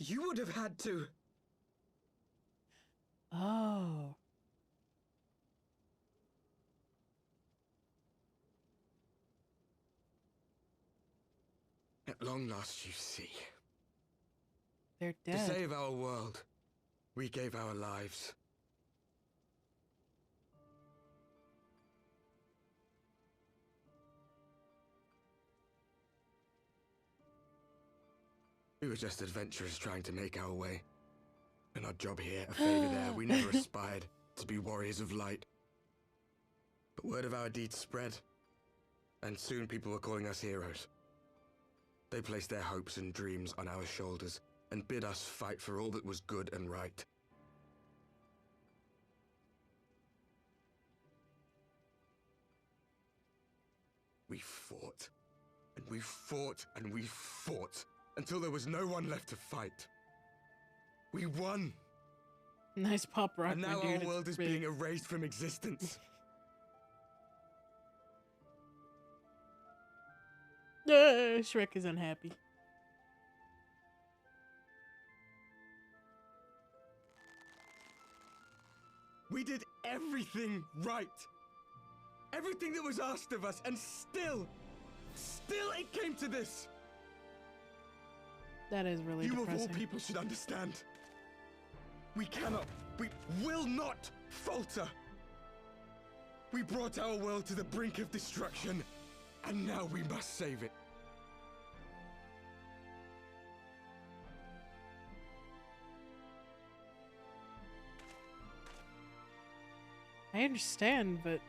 would have had to... Oh. At long last, you see. They're dead. To save our world, we gave our lives. We were just adventurers trying to make our way. An odd job here, a favor there. We never aspired to be warriors of light. But word of our deeds spread, and soon people were calling us heroes. They placed their hopes and dreams on our shoulders and bid us fight for all that was good and right. We fought, and we fought, and we fought, until there was no one left to fight. We won! Nice pop rock, and now my dude. our world is being erased from existence. Shrek is unhappy. We did everything right. Everything that was asked of us, and still it came to this. That is really You depressing. of all people should understand. We will not falter. We brought our world to the brink of destruction, and now we must save it. I understand, but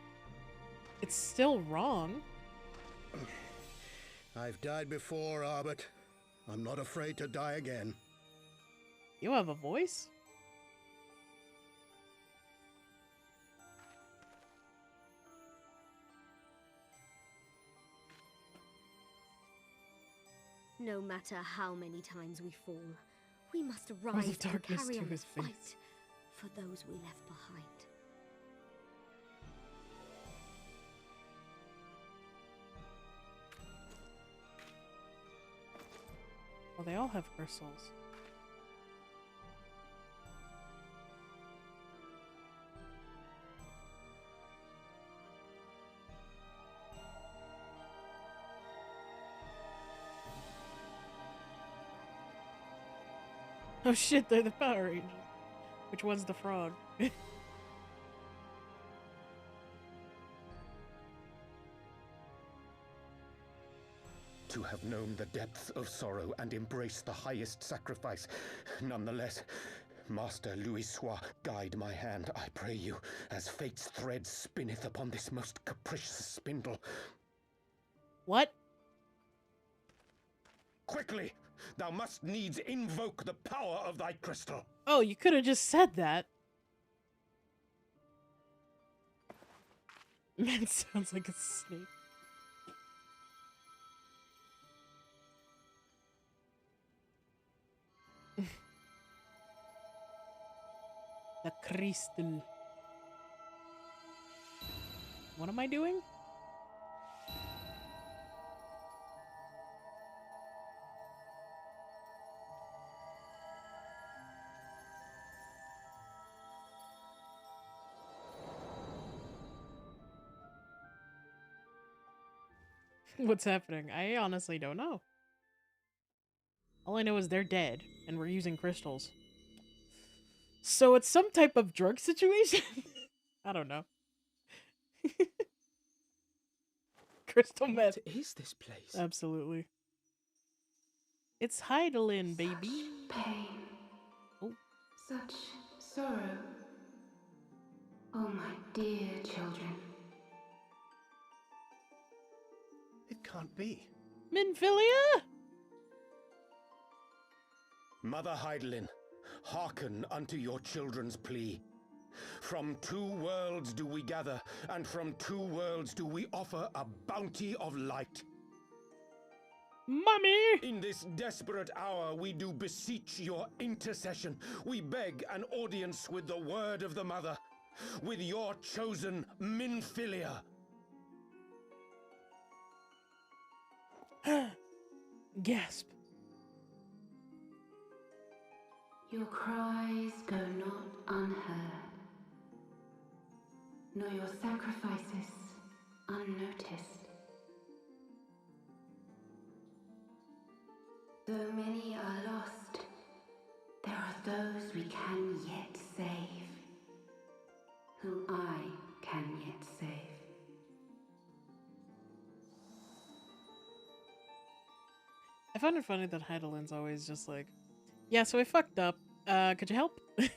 it's still wrong. I've died before, Arbet. I'm not afraid to die again. You have a voice? No matter how many times we fall, we must rise and carry on the fight for those we left behind. Well, they all have crystals. Oh shit, they're the Power Rangers. Which one's the frog? To have known the depths of sorrow and embraced the highest sacrifice. Nonetheless, Master Louis-Soix, guide my hand, I pray you, as fate's thread spinneth upon this most capricious spindle. What? Quickly! Thou must needs invoke the power of thy crystal. Oh, you could have just said that. Man sounds like a snake. The crystal. What am I doing? What's happening? I honestly don't know. All I know is they're dead, and we're using crystals. So it's some type of drug situation? I don't know. Crystal meth. What is this place? Absolutely. It's Heidelin, baby. Such pain. Oh. Such sorrow. Oh, my dear children. It can't be. Minfilia? Mother Heidelin, hearken unto your children's plea. From two worlds do we gather, and from two worlds do we offer a bounty of light. Mummy! In this desperate hour we do beseech your intercession. We beg an audience with the word of the mother, with your chosen Minfilia. Gasp. Your cries go not unheard, nor your sacrifices unnoticed. Though many are lost, there are those we can yet save, whom I can yet save. I find it funny that Heidelin's always just like, yeah, so I fucked up. Could you help? Minfilia!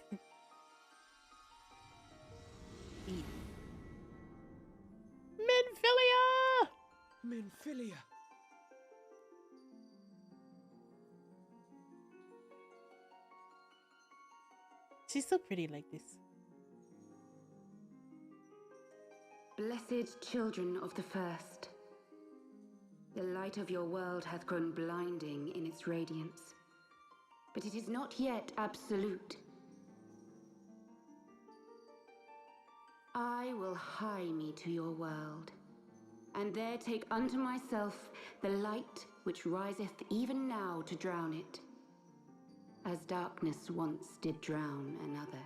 Minfilia. She's so pretty like this. Blessed children of the first, the light of your world hath grown blinding in its radiance, but it is not yet absolute. I will hie me to your world, and there take unto myself the light which riseth even now to drown it, as darkness once did drown another.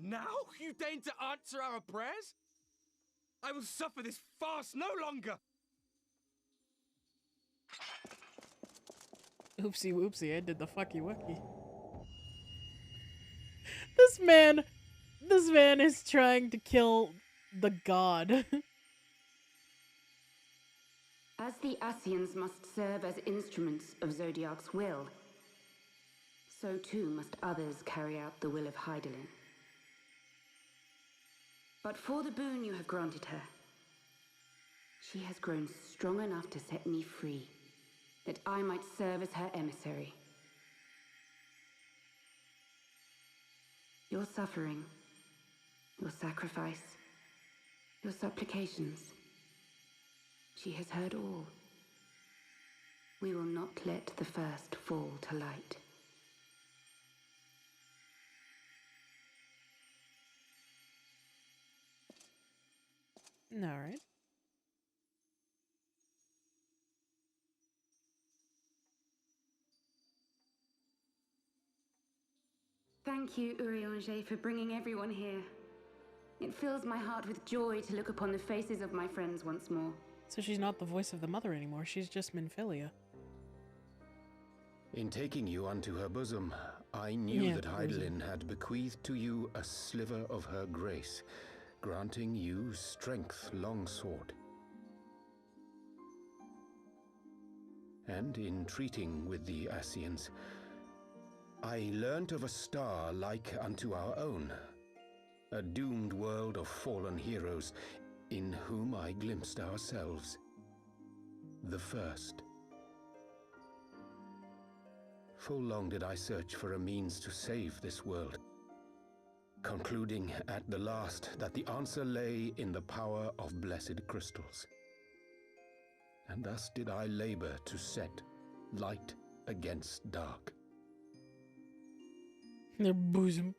Now you deign to answer our prayers? I will suffer this farce no longer! Oopsie whoopsie, I did the fucky wucky. This man is trying to kill the god. As the Ascians must serve as instruments of Zodiark's will, so too must others carry out the will of Hydaelyn. But for the boon you have granted her, she has grown strong enough to set me free, that I might serve as her emissary. Your suffering, your sacrifice, your supplications, she has heard all. We will not let the first fall to light. All right. Thank you, Urianger, for bringing everyone here. It fills my heart with joy to look upon the faces of my friends once more. So she's not the voice of the mother anymore, she's just Minfilia. In taking you unto her bosom, I knew that Hydaelyn had bequeathed to you a sliver of her grace, granting you strength longsword. And in treating with the Ascians, I learnt of a star like unto our own, a doomed world of fallen heroes in whom I glimpsed ourselves, the first. Full long did I search for a means to save this world, concluding at the last that the answer lay in the power of blessed crystals. And thus did I labor to set light against dark. Their bosom.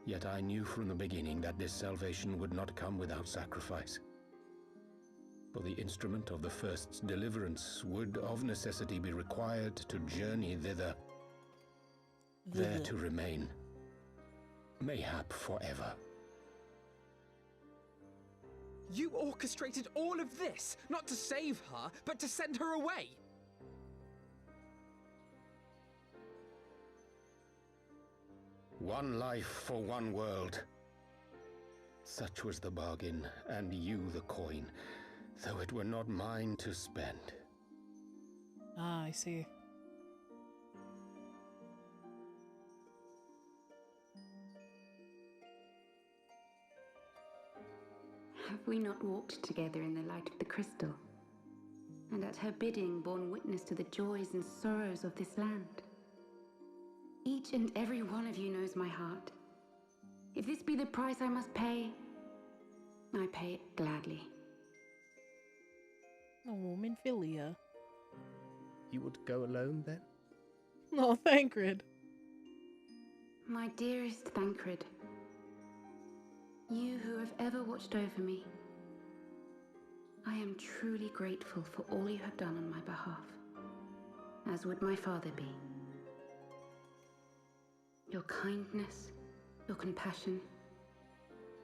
Yet I knew from the beginning that this salvation would not come without sacrifice. For the instrument of the first's deliverance would of necessity be required to journey thither, there to remain, mayhap forever. You orchestrated all of this, not to save her, but to send her away! One life for one world. Such was the bargain, and you the coin, though it were not mine to spend. Ah, I see. Have we not walked together in the light of the crystal, and at her bidding borne witness to the joys and sorrows of this land? Each and every one of you knows my heart. If this be the price I must pay, I pay it gladly. Oh, Minfilia. You would go alone then? Oh, Thancred. My dearest Thancred, you who have ever watched over me, I am truly grateful for all you have done on my behalf, as would my father be. Your kindness, your compassion,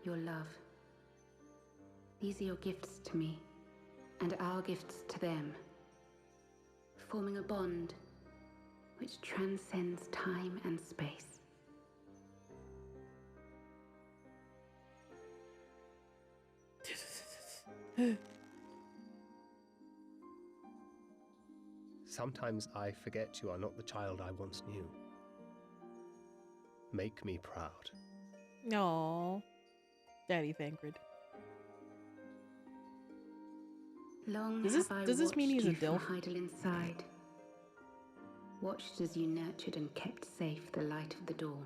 your love. These are your gifts to me, and our gifts to them, forming a bond which transcends time and space. Sometimes I forget you are not the child I once knew. Make me proud. Aww. Daddy Thancred. Long does this mean he's a from DILF? Hydaelyn's side. watched as you nurtured and kept safe the light of the dawn.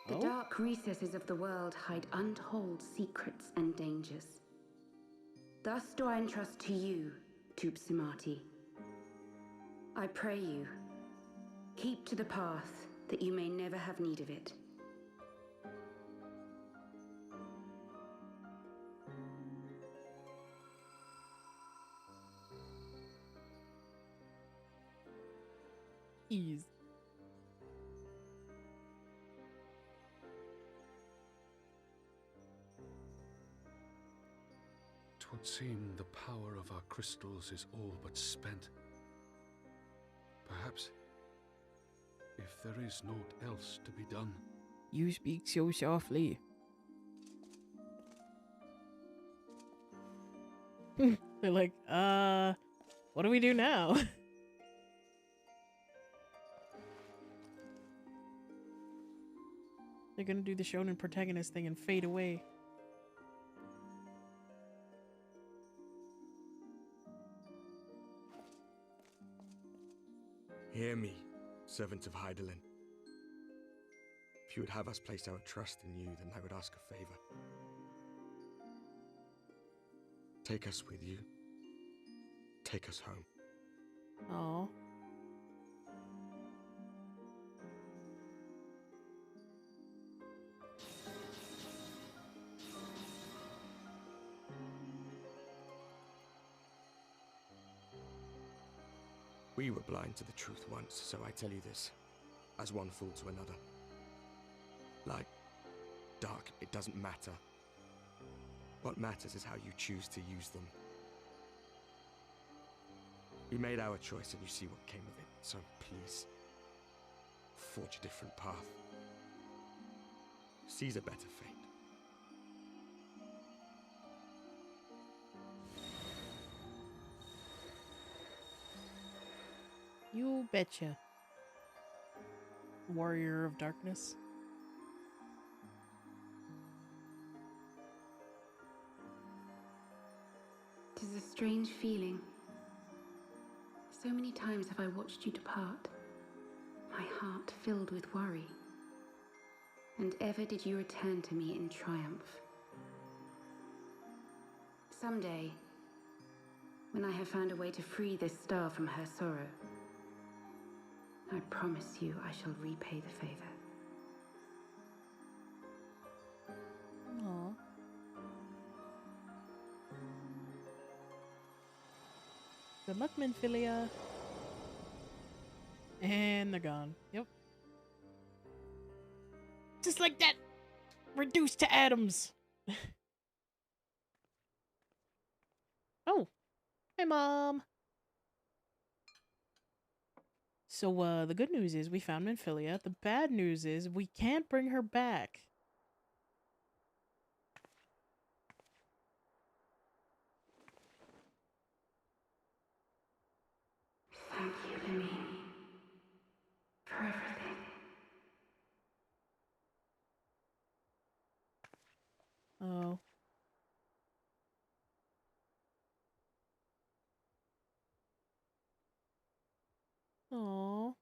The dark recesses of the world hide untold secrets and dangers. Thus do I entrust to you, Ffxiv. I pray you, keep to the path that you may never have need of it. Ease. Twould seem the power of our crystals is all but spent. Perhaps, if there is naught else to be done. You speak so softly. They're like, what do we do now? They're gonna do the shonen protagonist thing and fade away. Hear me, servants of Hydaelyn. If you would have us place our trust in you, then I would ask a favor. Take us with you. Take us home. Oh. We were blind to the truth once, so I tell you this, as one fool to another. Light, dark, it doesn't matter. What matters is how you choose to use them. We made our choice and you see what came of it, so please, forge a different path. Seize a better fate. You betcha. Warrior of Darkness. Tis a strange feeling. So many times have I watched you depart, my heart filled with worry. And ever did you return to me in triumph. Someday, when I have found a way to free this star from her sorrow, I promise you I shall repay the favor. Aww. Good luck, Minfilia. And they're gone. Yep. Just like that. Reduced to atoms. Oh. Hey, Mom. So, the good news is we found Minfilia. The bad news is we can't bring her back. Thank you, Lemmy, for everything. Oh. Aww.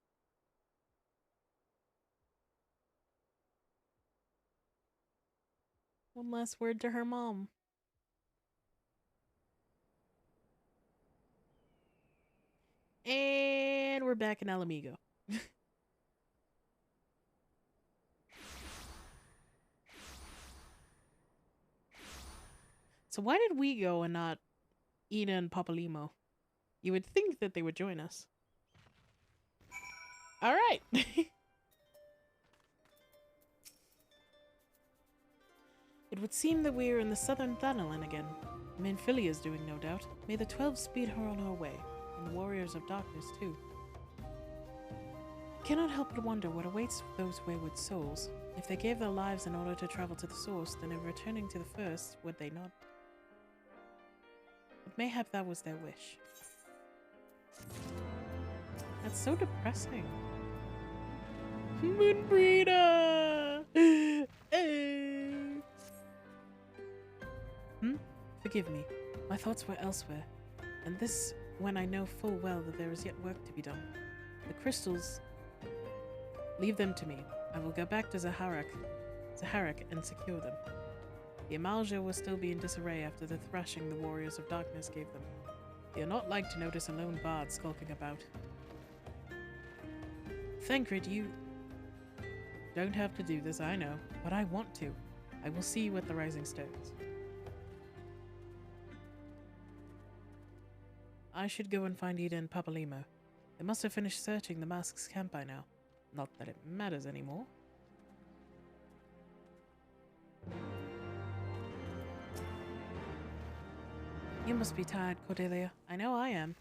One last word to her mom. And we're back in Alamigo. So why did we go and not Ida and Papalimo? You would think that they would join us. Alright. It would seem that we are in the southern Thanalan again. Minfilia is doing, no doubt. May the 12 speed her on her way, and the warriors of darkness too. Cannot help but wonder what awaits those wayward souls. If they gave their lives in order to travel to the source, then in returning to the first, would they not? But mayhap that was their wish. That's so depressing. Moonbreeder! forgive me. My thoughts were elsewhere, and this when I know full well that there is yet work to be done. The crystals... Leave them to me. I will go back to Zaharak and secure them. The Amalja will still be in disarray after the thrashing the Warriors of Darkness gave them. They are not like to notice a lone bard skulking about. Thancred, you don't have to do this, I know, but I want to. I will see you at the Rising Stones. I should go and find Ida and Papalimo. They must have finished searching the Mask's camp by now. Not that it matters anymore. You must be tired, Cordelia. I know I am.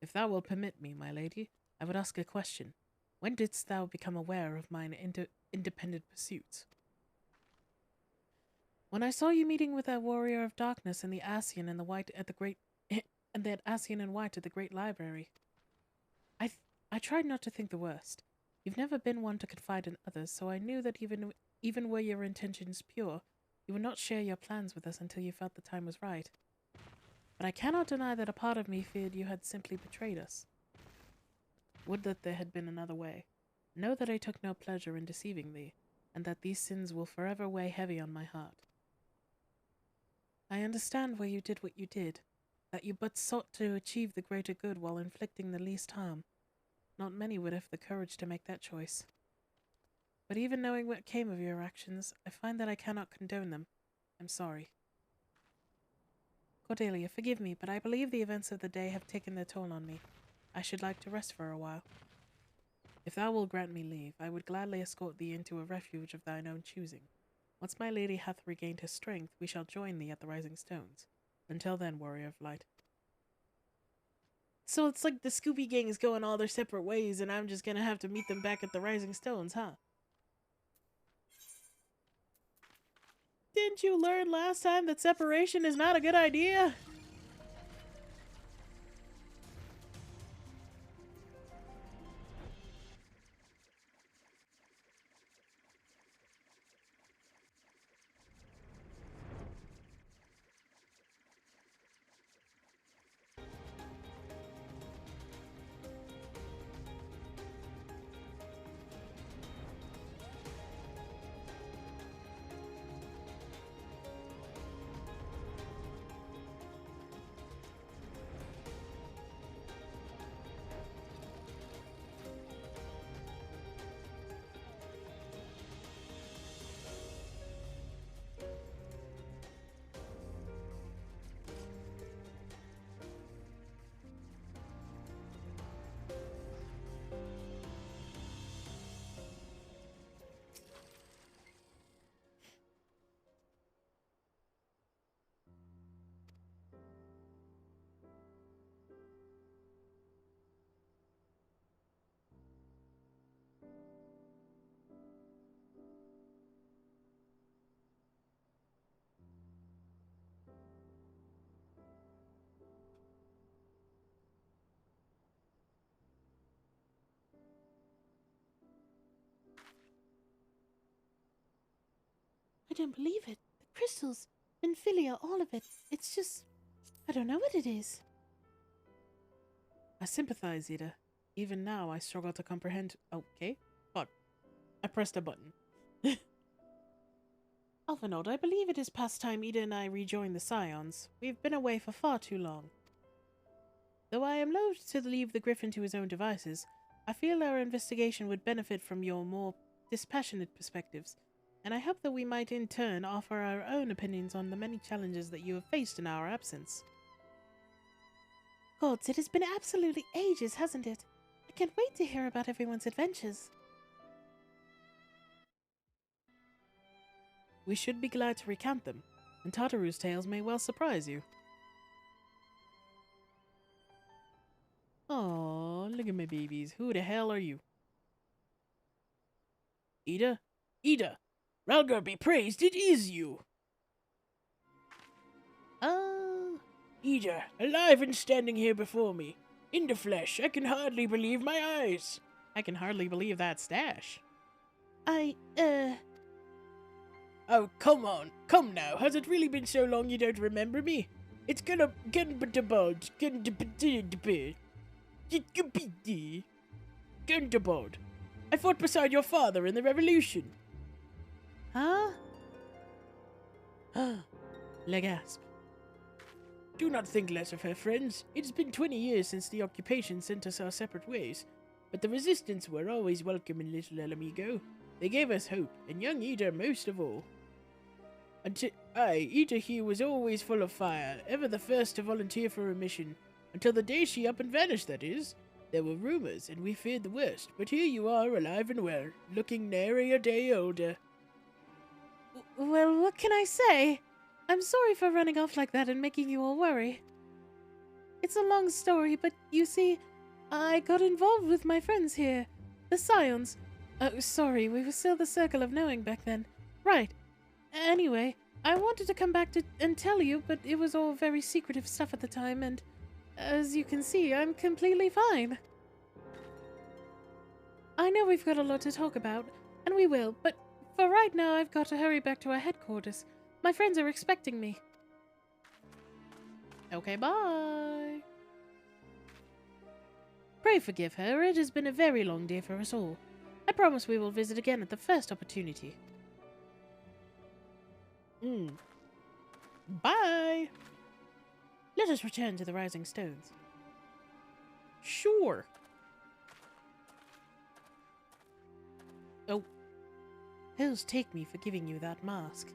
If thou will permit me, my lady, I would ask a question. When didst thou become aware of mine independent pursuits? When I saw you meeting with that warrior of darkness and the Ascian and the white at the great and that Ascian and white at the great library. I tried not to think the worst. You've never been one to confide in others, so I knew that even were your intentions pure, you would not share your plans with us until you felt the time was right. But I cannot deny that a part of me feared you had simply betrayed us. Would that there had been another way. Know that I took no pleasure in deceiving thee, and that these sins will forever weigh heavy on my heart. I understand why you did what you did, that you but sought to achieve the greater good while inflicting the least harm. Not many would have the courage to make that choice. But even knowing what came of your actions, I find that I cannot condone them. I'm sorry. Cordelia, forgive me, but I believe the events of the day have taken their toll on me. I should like to rest for a while. If thou wilt grant me leave, I would gladly escort thee into a refuge of thine own choosing. Once my lady hath regained her strength, we shall join thee at the Rising Stones. Until then, warrior of light. So it's like the Scooby Gang is going all their separate ways, and I'm just gonna have to meet them back at the Rising Stones, huh? Didn't you learn last time that separation is not a good idea? I don't believe it. The crystals, Benfilia, all of it. It's just... I don't know what it is. I sympathize, Ida. Even now, I struggle to comprehend... Okay. God. I pressed a button. Alphinaud, I believe it is past time Ida and I rejoin the Scions. We've been away for far too long. Though I am loath to leave the Griffin to his own devices, I feel our investigation would benefit from your more dispassionate perspectives, and I hope that we might in turn offer our own opinions on the many challenges that you have faced in our absence. Gods, it has been absolutely ages, hasn't it? I can't wait to hear about everyone's adventures. We should be glad to recount them, and Tartaru's tales may well surprise you. Oh, look at my babies. Who the hell are you? Ida? Ida! Ralgar be praised, it is you! Ida, alive and standing here before me. In the flesh, I can hardly believe my eyes. I can hardly believe that stash. Oh, come on. Come now. Has it really been so long you don't remember me? It's gonna Gundabod. I fought beside your father in the revolution. Huh? Legasp. Do not think less of her, friends. It has been 20 years since the occupation sent us our separate ways. But the resistance were always welcome in Little Alamigo. They gave us hope, and young Ida most of all. Ida here was always full of fire, ever the first to volunteer for a mission. Until the day she up and vanished, that is. There were rumors, and we feared the worst, but here you are, alive and well, looking nary a day older. Well, what can I say? I'm sorry for running off like that and making you all worry. It's a long story, but you see, I got involved with my friends here, the Scions. Oh, sorry, we were still the Circle of Knowing back then. Right. Anyway, I wanted to come back and tell you, but it was all very secretive stuff at the time, and as you can see, I'm completely fine. I know we've got a lot to talk about, and we will, but for right now I've got to hurry back to our headquarters. My friends are expecting me. Okay, bye. Pray forgive her, it has been a very long day for us all. I promise we will visit again at the first opportunity. Bye! Let us return to the Rising Stones. Sure. Oh. Hells take me for giving you that mask.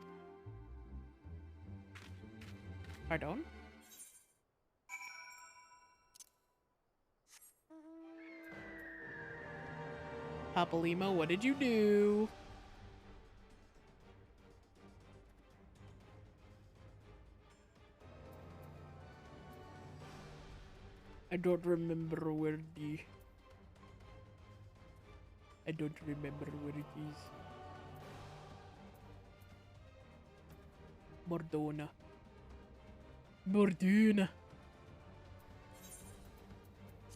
Pardon? Papalimo, what did you do? I don't remember where I don't remember where it is. Bordona. Borduna.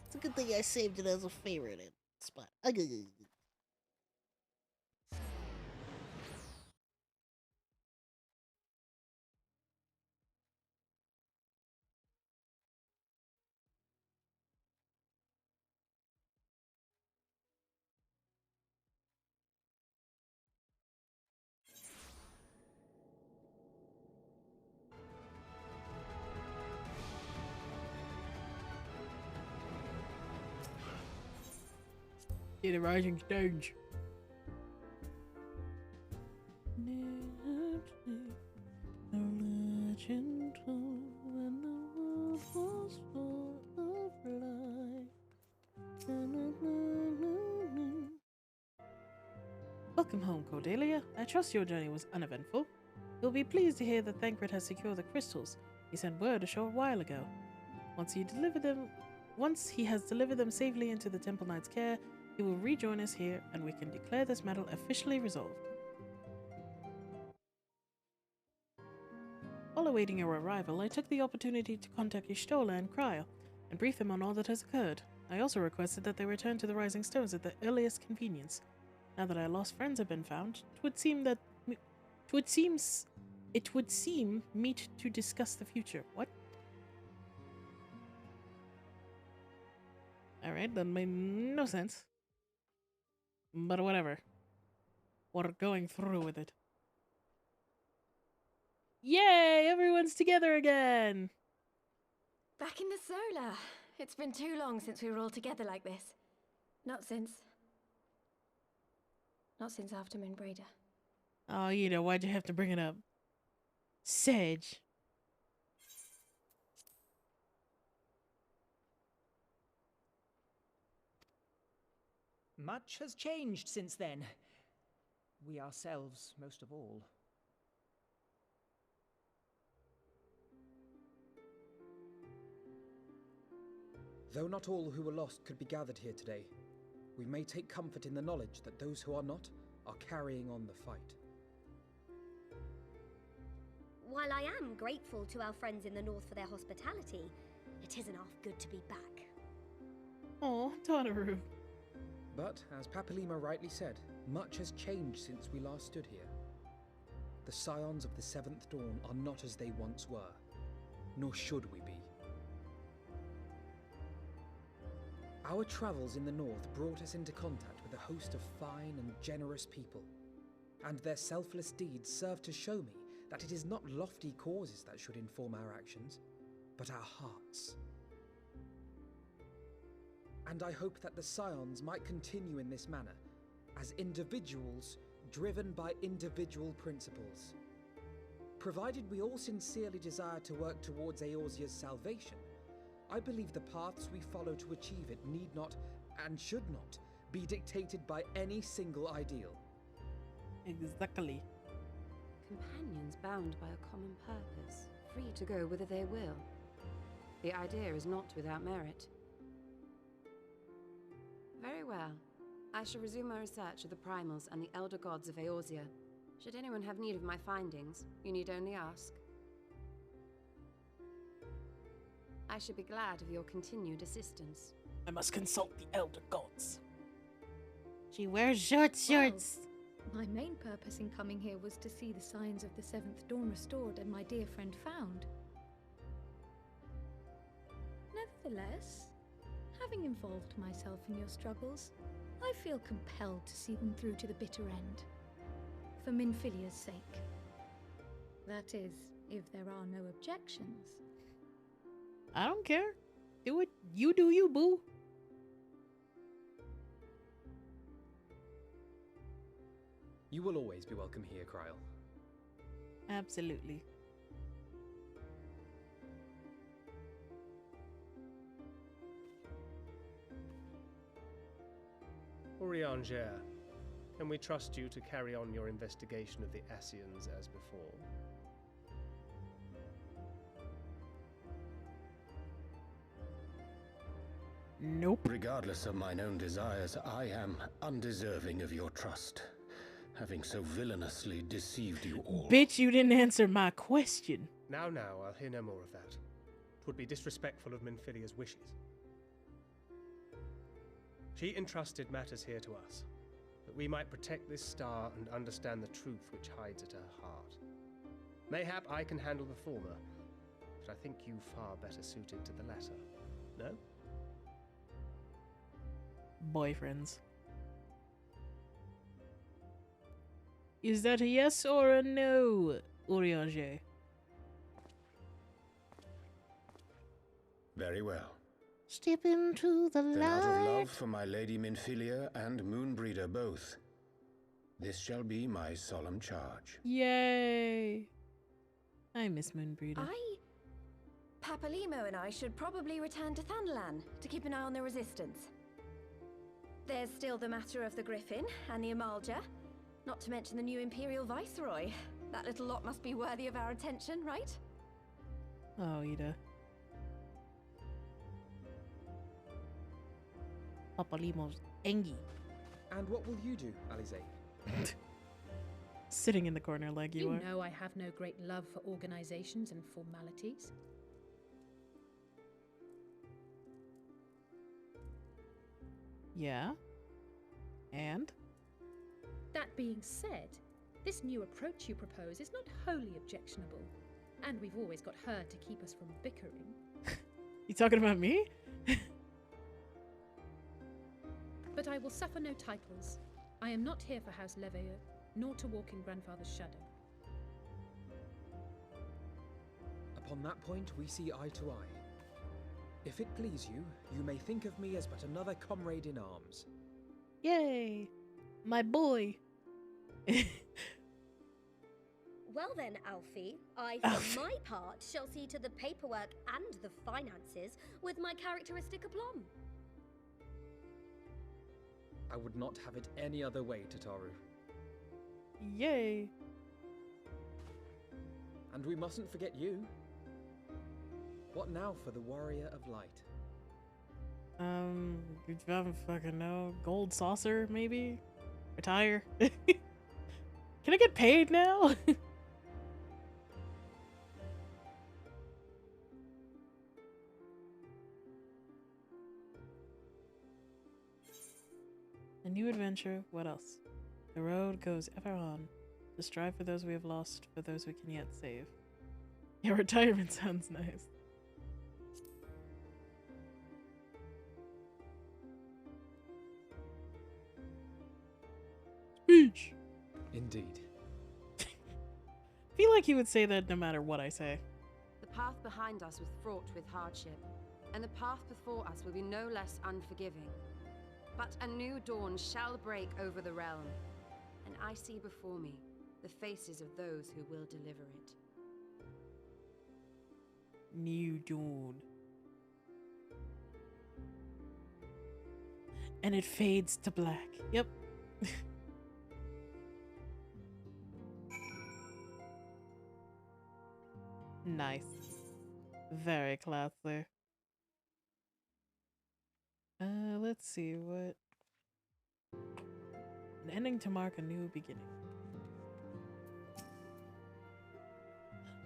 It's a good thing I saved it as a favorite spot. See the Rising Stones. Welcome home, Cordelia. I trust your journey was uneventful. You'll be pleased to hear that Thancred has secured the crystals. He sent word a short while ago. Once he has delivered them safely into the Temple Knight's care, he will rejoin us here, and we can declare this matter officially resolved. While awaiting your arrival, I took the opportunity to contact Y'shtola and Cryle, and brief them on all that has occurred. I also requested that they return to the Rising Stones at the earliest convenience. Now that our lost friends have been found, it would seem meet to discuss the future. What? Alright, that made no sense. But whatever. We're going through with it. Yay! Everyone's together again! Back in the Solar. It's been too long since we were all together like this. Not since after Moonbraider. Oh, you know, why'd you have to bring it up? Sedge. Much has changed since then. We ourselves, most of all. Though not all who were lost could be gathered here today, we may take comfort in the knowledge that those who are not are carrying on the fight. While I am grateful to our friends in the north for their hospitality, it isn't half good to be back. Oh, Donaru. But, as Papalima rightly said, much has changed since we last stood here. The Scions of the Seventh Dawn are not as they once were, nor should we be. Our travels in the north brought us into contact with a host of fine and generous people, and their selfless deeds serve to show me that it is not lofty causes that should inform our actions, but our hearts. And I hope that the Scions might continue in this manner, as individuals driven by individual principles. Provided we all sincerely desire to work towards Eorzea's salvation, I believe the paths we follow to achieve it need not, and should not, be dictated by any single ideal. Exactly. Companions bound by a common purpose, free to go whither they will. The idea is not without merit. Very well. I shall resume my research of the primals and the elder gods of Eorzea. Should anyone have need of my findings, you need only ask. I should be glad of your continued assistance. I must consult the elder gods. She wears short shorts. Well, my main purpose in coming here was to see the signs of the Seventh Dawn restored and my dear friend found. Nevertheless, having involved myself in your struggles, I feel compelled to see them through to the bitter end. For Minfilia's sake. That is, if there are no objections. I don't care. Do it. You do you, boo. You will always be welcome here, Kryl. Absolutely. Urianger, can we trust you to carry on your investigation of the Ascians as before? Nope. Regardless of mine own desires, I am undeserving of your trust, having so villainously deceived you all. Bitch, you didn't answer my question. Now, I'll hear no more of that. 'Twould be disrespectful of Minfilia's wishes. She entrusted matters here to us, that we might protect this star and understand the truth which hides at her heart. Mayhap I can handle the former, but I think you far better suited to the latter. No? Boyfriends. Is that a yes or a no, Urianger? Very well. Step into the Then light. out of love for my Lady Minfilia and Moonbreeder both, this shall be my solemn charge. Yay! I miss Moonbreeder. Papalimo and I should probably return to Thanalan to keep an eye on the resistance. There's still the matter of the Griffin and the Amalja, not to mention the new Imperial Viceroy. That little lot must be worthy of our attention, right? Oh, Ida. Papalimo's Engie. And what will you do, Alize? Sitting in the corner like you are. You know I have no great love for organizations and formalities. Yeah. And? That being said, this new approach you propose is not wholly objectionable. And we've always got her to keep us from bickering. You talking about me? But I will suffer no titles. I am not here for House Leveilleur, nor to walk in Grandfather's shadow. Upon that point, we see eye to eye. If it please you, you may think of me as but another comrade in arms. Yay! My boy! Well then, Alfie, I for my part shall see to the paperwork and the finances with my characteristic aplomb. I would not have it any other way, Tataru. Yay! And we mustn't forget you. What now for the Warrior of Light? I don't fucking know. Gold saucer, maybe? Retire? Can I get paid now? A new adventure. What else? The road goes ever on. To strive for those we have lost, for those we can yet save. Yeah, retirement sounds nice. Speech! Indeed. I feel like he would say that no matter what I say. The path behind us was fraught with hardship, and the path before us will be no less unforgiving. But a new dawn shall break over the realm, and I see before me the faces of those who will deliver it. New dawn. And it fades to black. Yep. Nice. Very classy. Let's see what... An ending to mark a new beginning.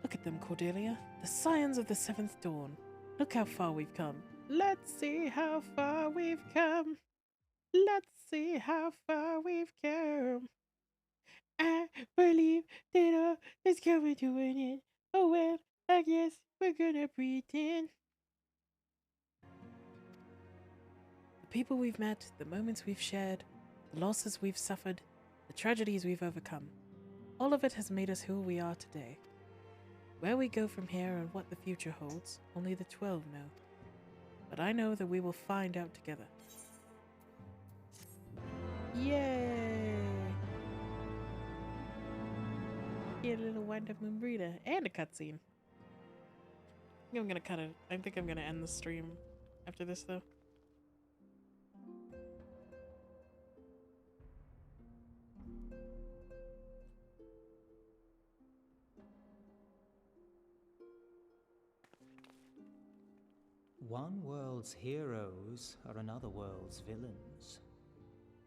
Look at them, Cordelia. The scions of the seventh dawn. Look how far we've come. Let's see how far we've come. Let's see how far we've come. I believe that all is coming to an end. Oh well, I guess we're gonna pretend. The people we've met, the moments we've shared, the losses we've suffered, the tragedies we've overcome. All of it has made us who we are today. Where we go from here and what the future holds, only the 12 know. But I know that we will find out together. Yay! Get a little wind up and breather and a cutscene. I think I'm gonna end the stream after this though. One world's heroes are another world's villains.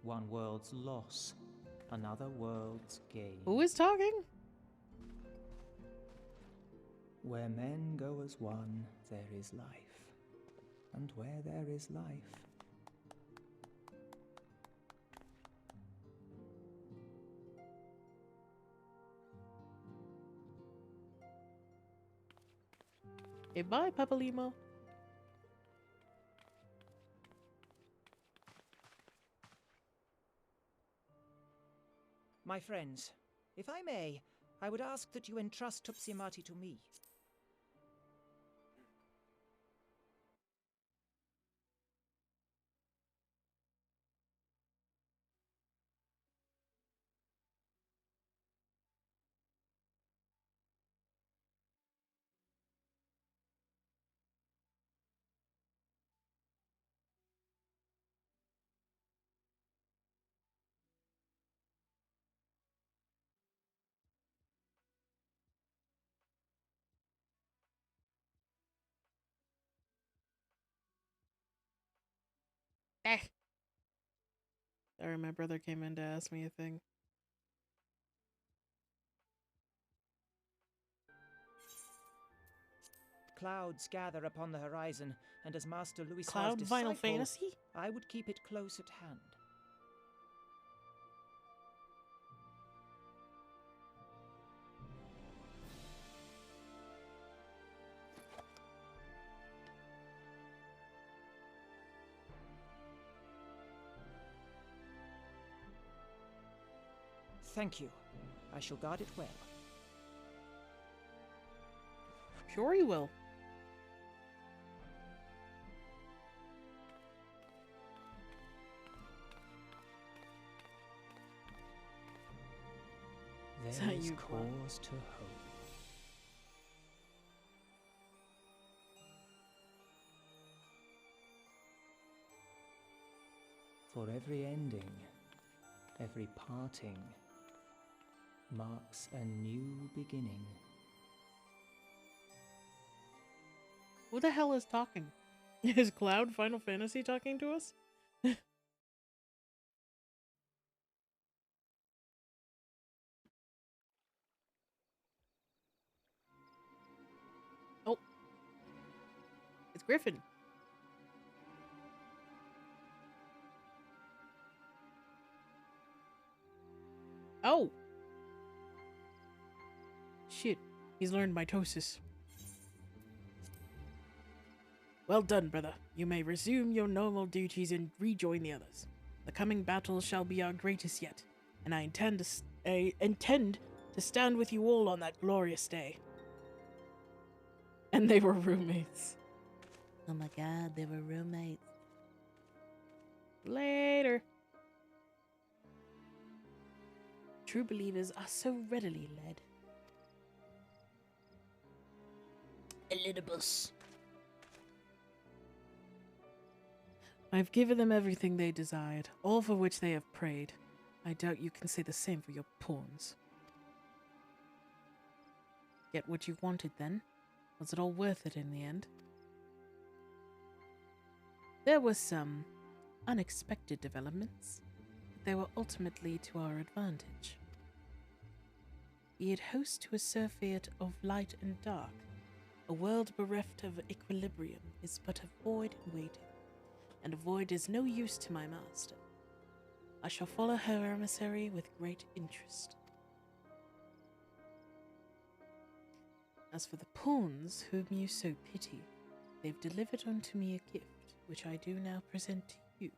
One world's loss, another world's gain. Who is talking? Where men go as one, there is life. And where there is life, Okay, bye, Papalimo. My friends, if I may, I would ask that you entrust Tupsimati to me. Sorry, my brother came in to ask me a thing. Clouds gather upon the horizon, and as Master Louis Cloud disciple, Final Fantasy? I would keep it close at hand. Thank you. I shall guard it well. Sure you will. there is cause to hope. For every ending, every parting, marks a new beginning. Who the hell is talking? Is Cloud Final Fantasy talking to us? Oh. It's Griffin. Oh. shit. He's learned mitosis. Well done, brother. You may resume your normal duties and rejoin the others. The coming battle shall be our greatest yet, and I intend to stand with you all on that glorious day. And they were roommates. Oh my god, they were roommates. Later. True believers are so readily led. Elidibus. I've given them everything they desired, all for which they have prayed. I doubt you can say the same for your pawns. Get what you wanted then? Was it all worth it in the end? There were some unexpected developments, but they were ultimately to our advantage. Be it host to a surfeit of light and dark, a world bereft of equilibrium is but a void in waiting, and a void is no use to my master. I shall follow her emissary with great interest. As for the pawns whom you so pity, they've delivered unto me a gift, which I do now present to you.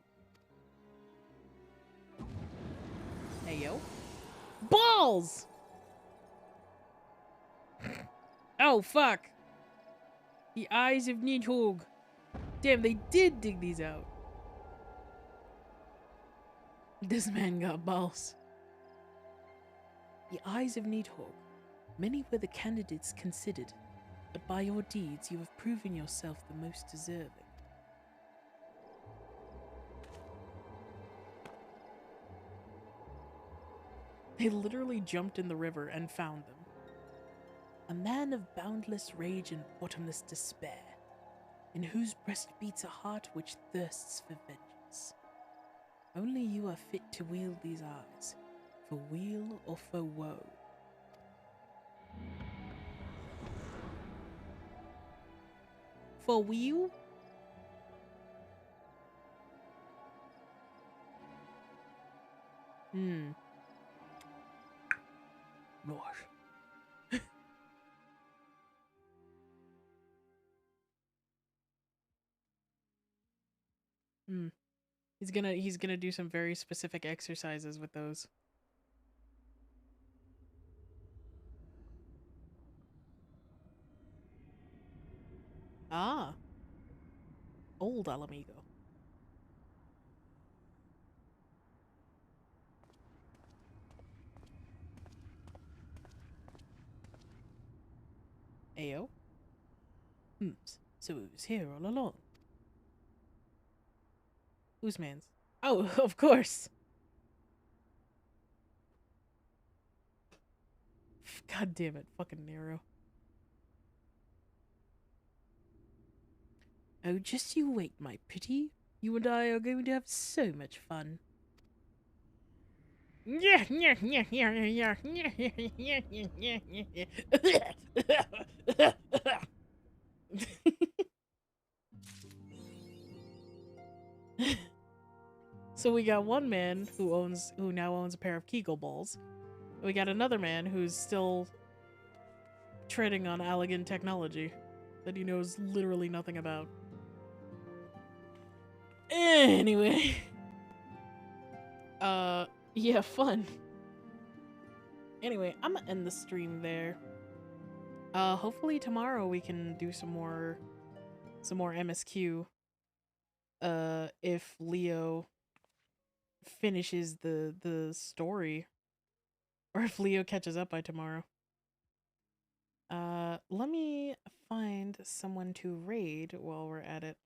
Hey, yo. Balls! Oh, fuck. The eyes of Nidhogg. Damn, they did dig these out. This man got balls. The eyes of Nidhogg. Many were the candidates considered, but by your deeds you have proven yourself the most deserving. They literally jumped in the river and found them. A man of boundless rage and bottomless despair, in whose breast beats a heart which thirsts for vengeance. Only you are fit to wield these eyes, for weal or for woe. For weal? Right. He's gonna do some very specific exercises with those. Ah. Old Alamigo. Ayo. So it was here all along. Whose man's? Oh, of course. God damn it, fucking Nero. Oh, just you wait, my pretty. You and I are going to have so much fun. Yeah. So we got one man who now owns a pair of Kegel balls. We got another man who's still treading on Allegan technology that he knows literally nothing about. Anyway. Yeah, fun. Anyway, I'm gonna end the stream there. Hopefully tomorrow we can do some more MSQ. If Leo finishes the story, or if Leo catches up by tomorrow. Let me find someone to raid while we're at it.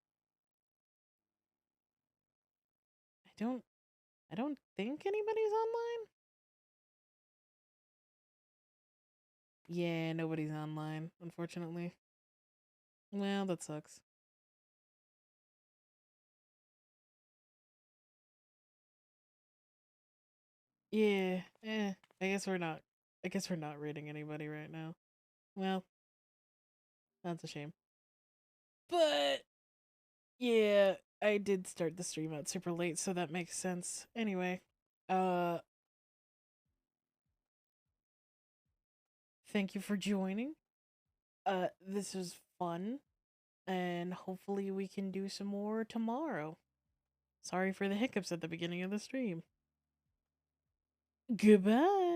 I don't think anybody's online. Yeah, nobody's online, unfortunately. Well, that sucks. Yeah, I guess we're not raiding anybody right now. Well, that's a shame. But yeah, I did start the stream out super late, so that makes sense. Anyway, thank you for joining. This was fun, and hopefully we can do some more tomorrow. Sorry for the hiccups at the beginning of the stream. Goodbye.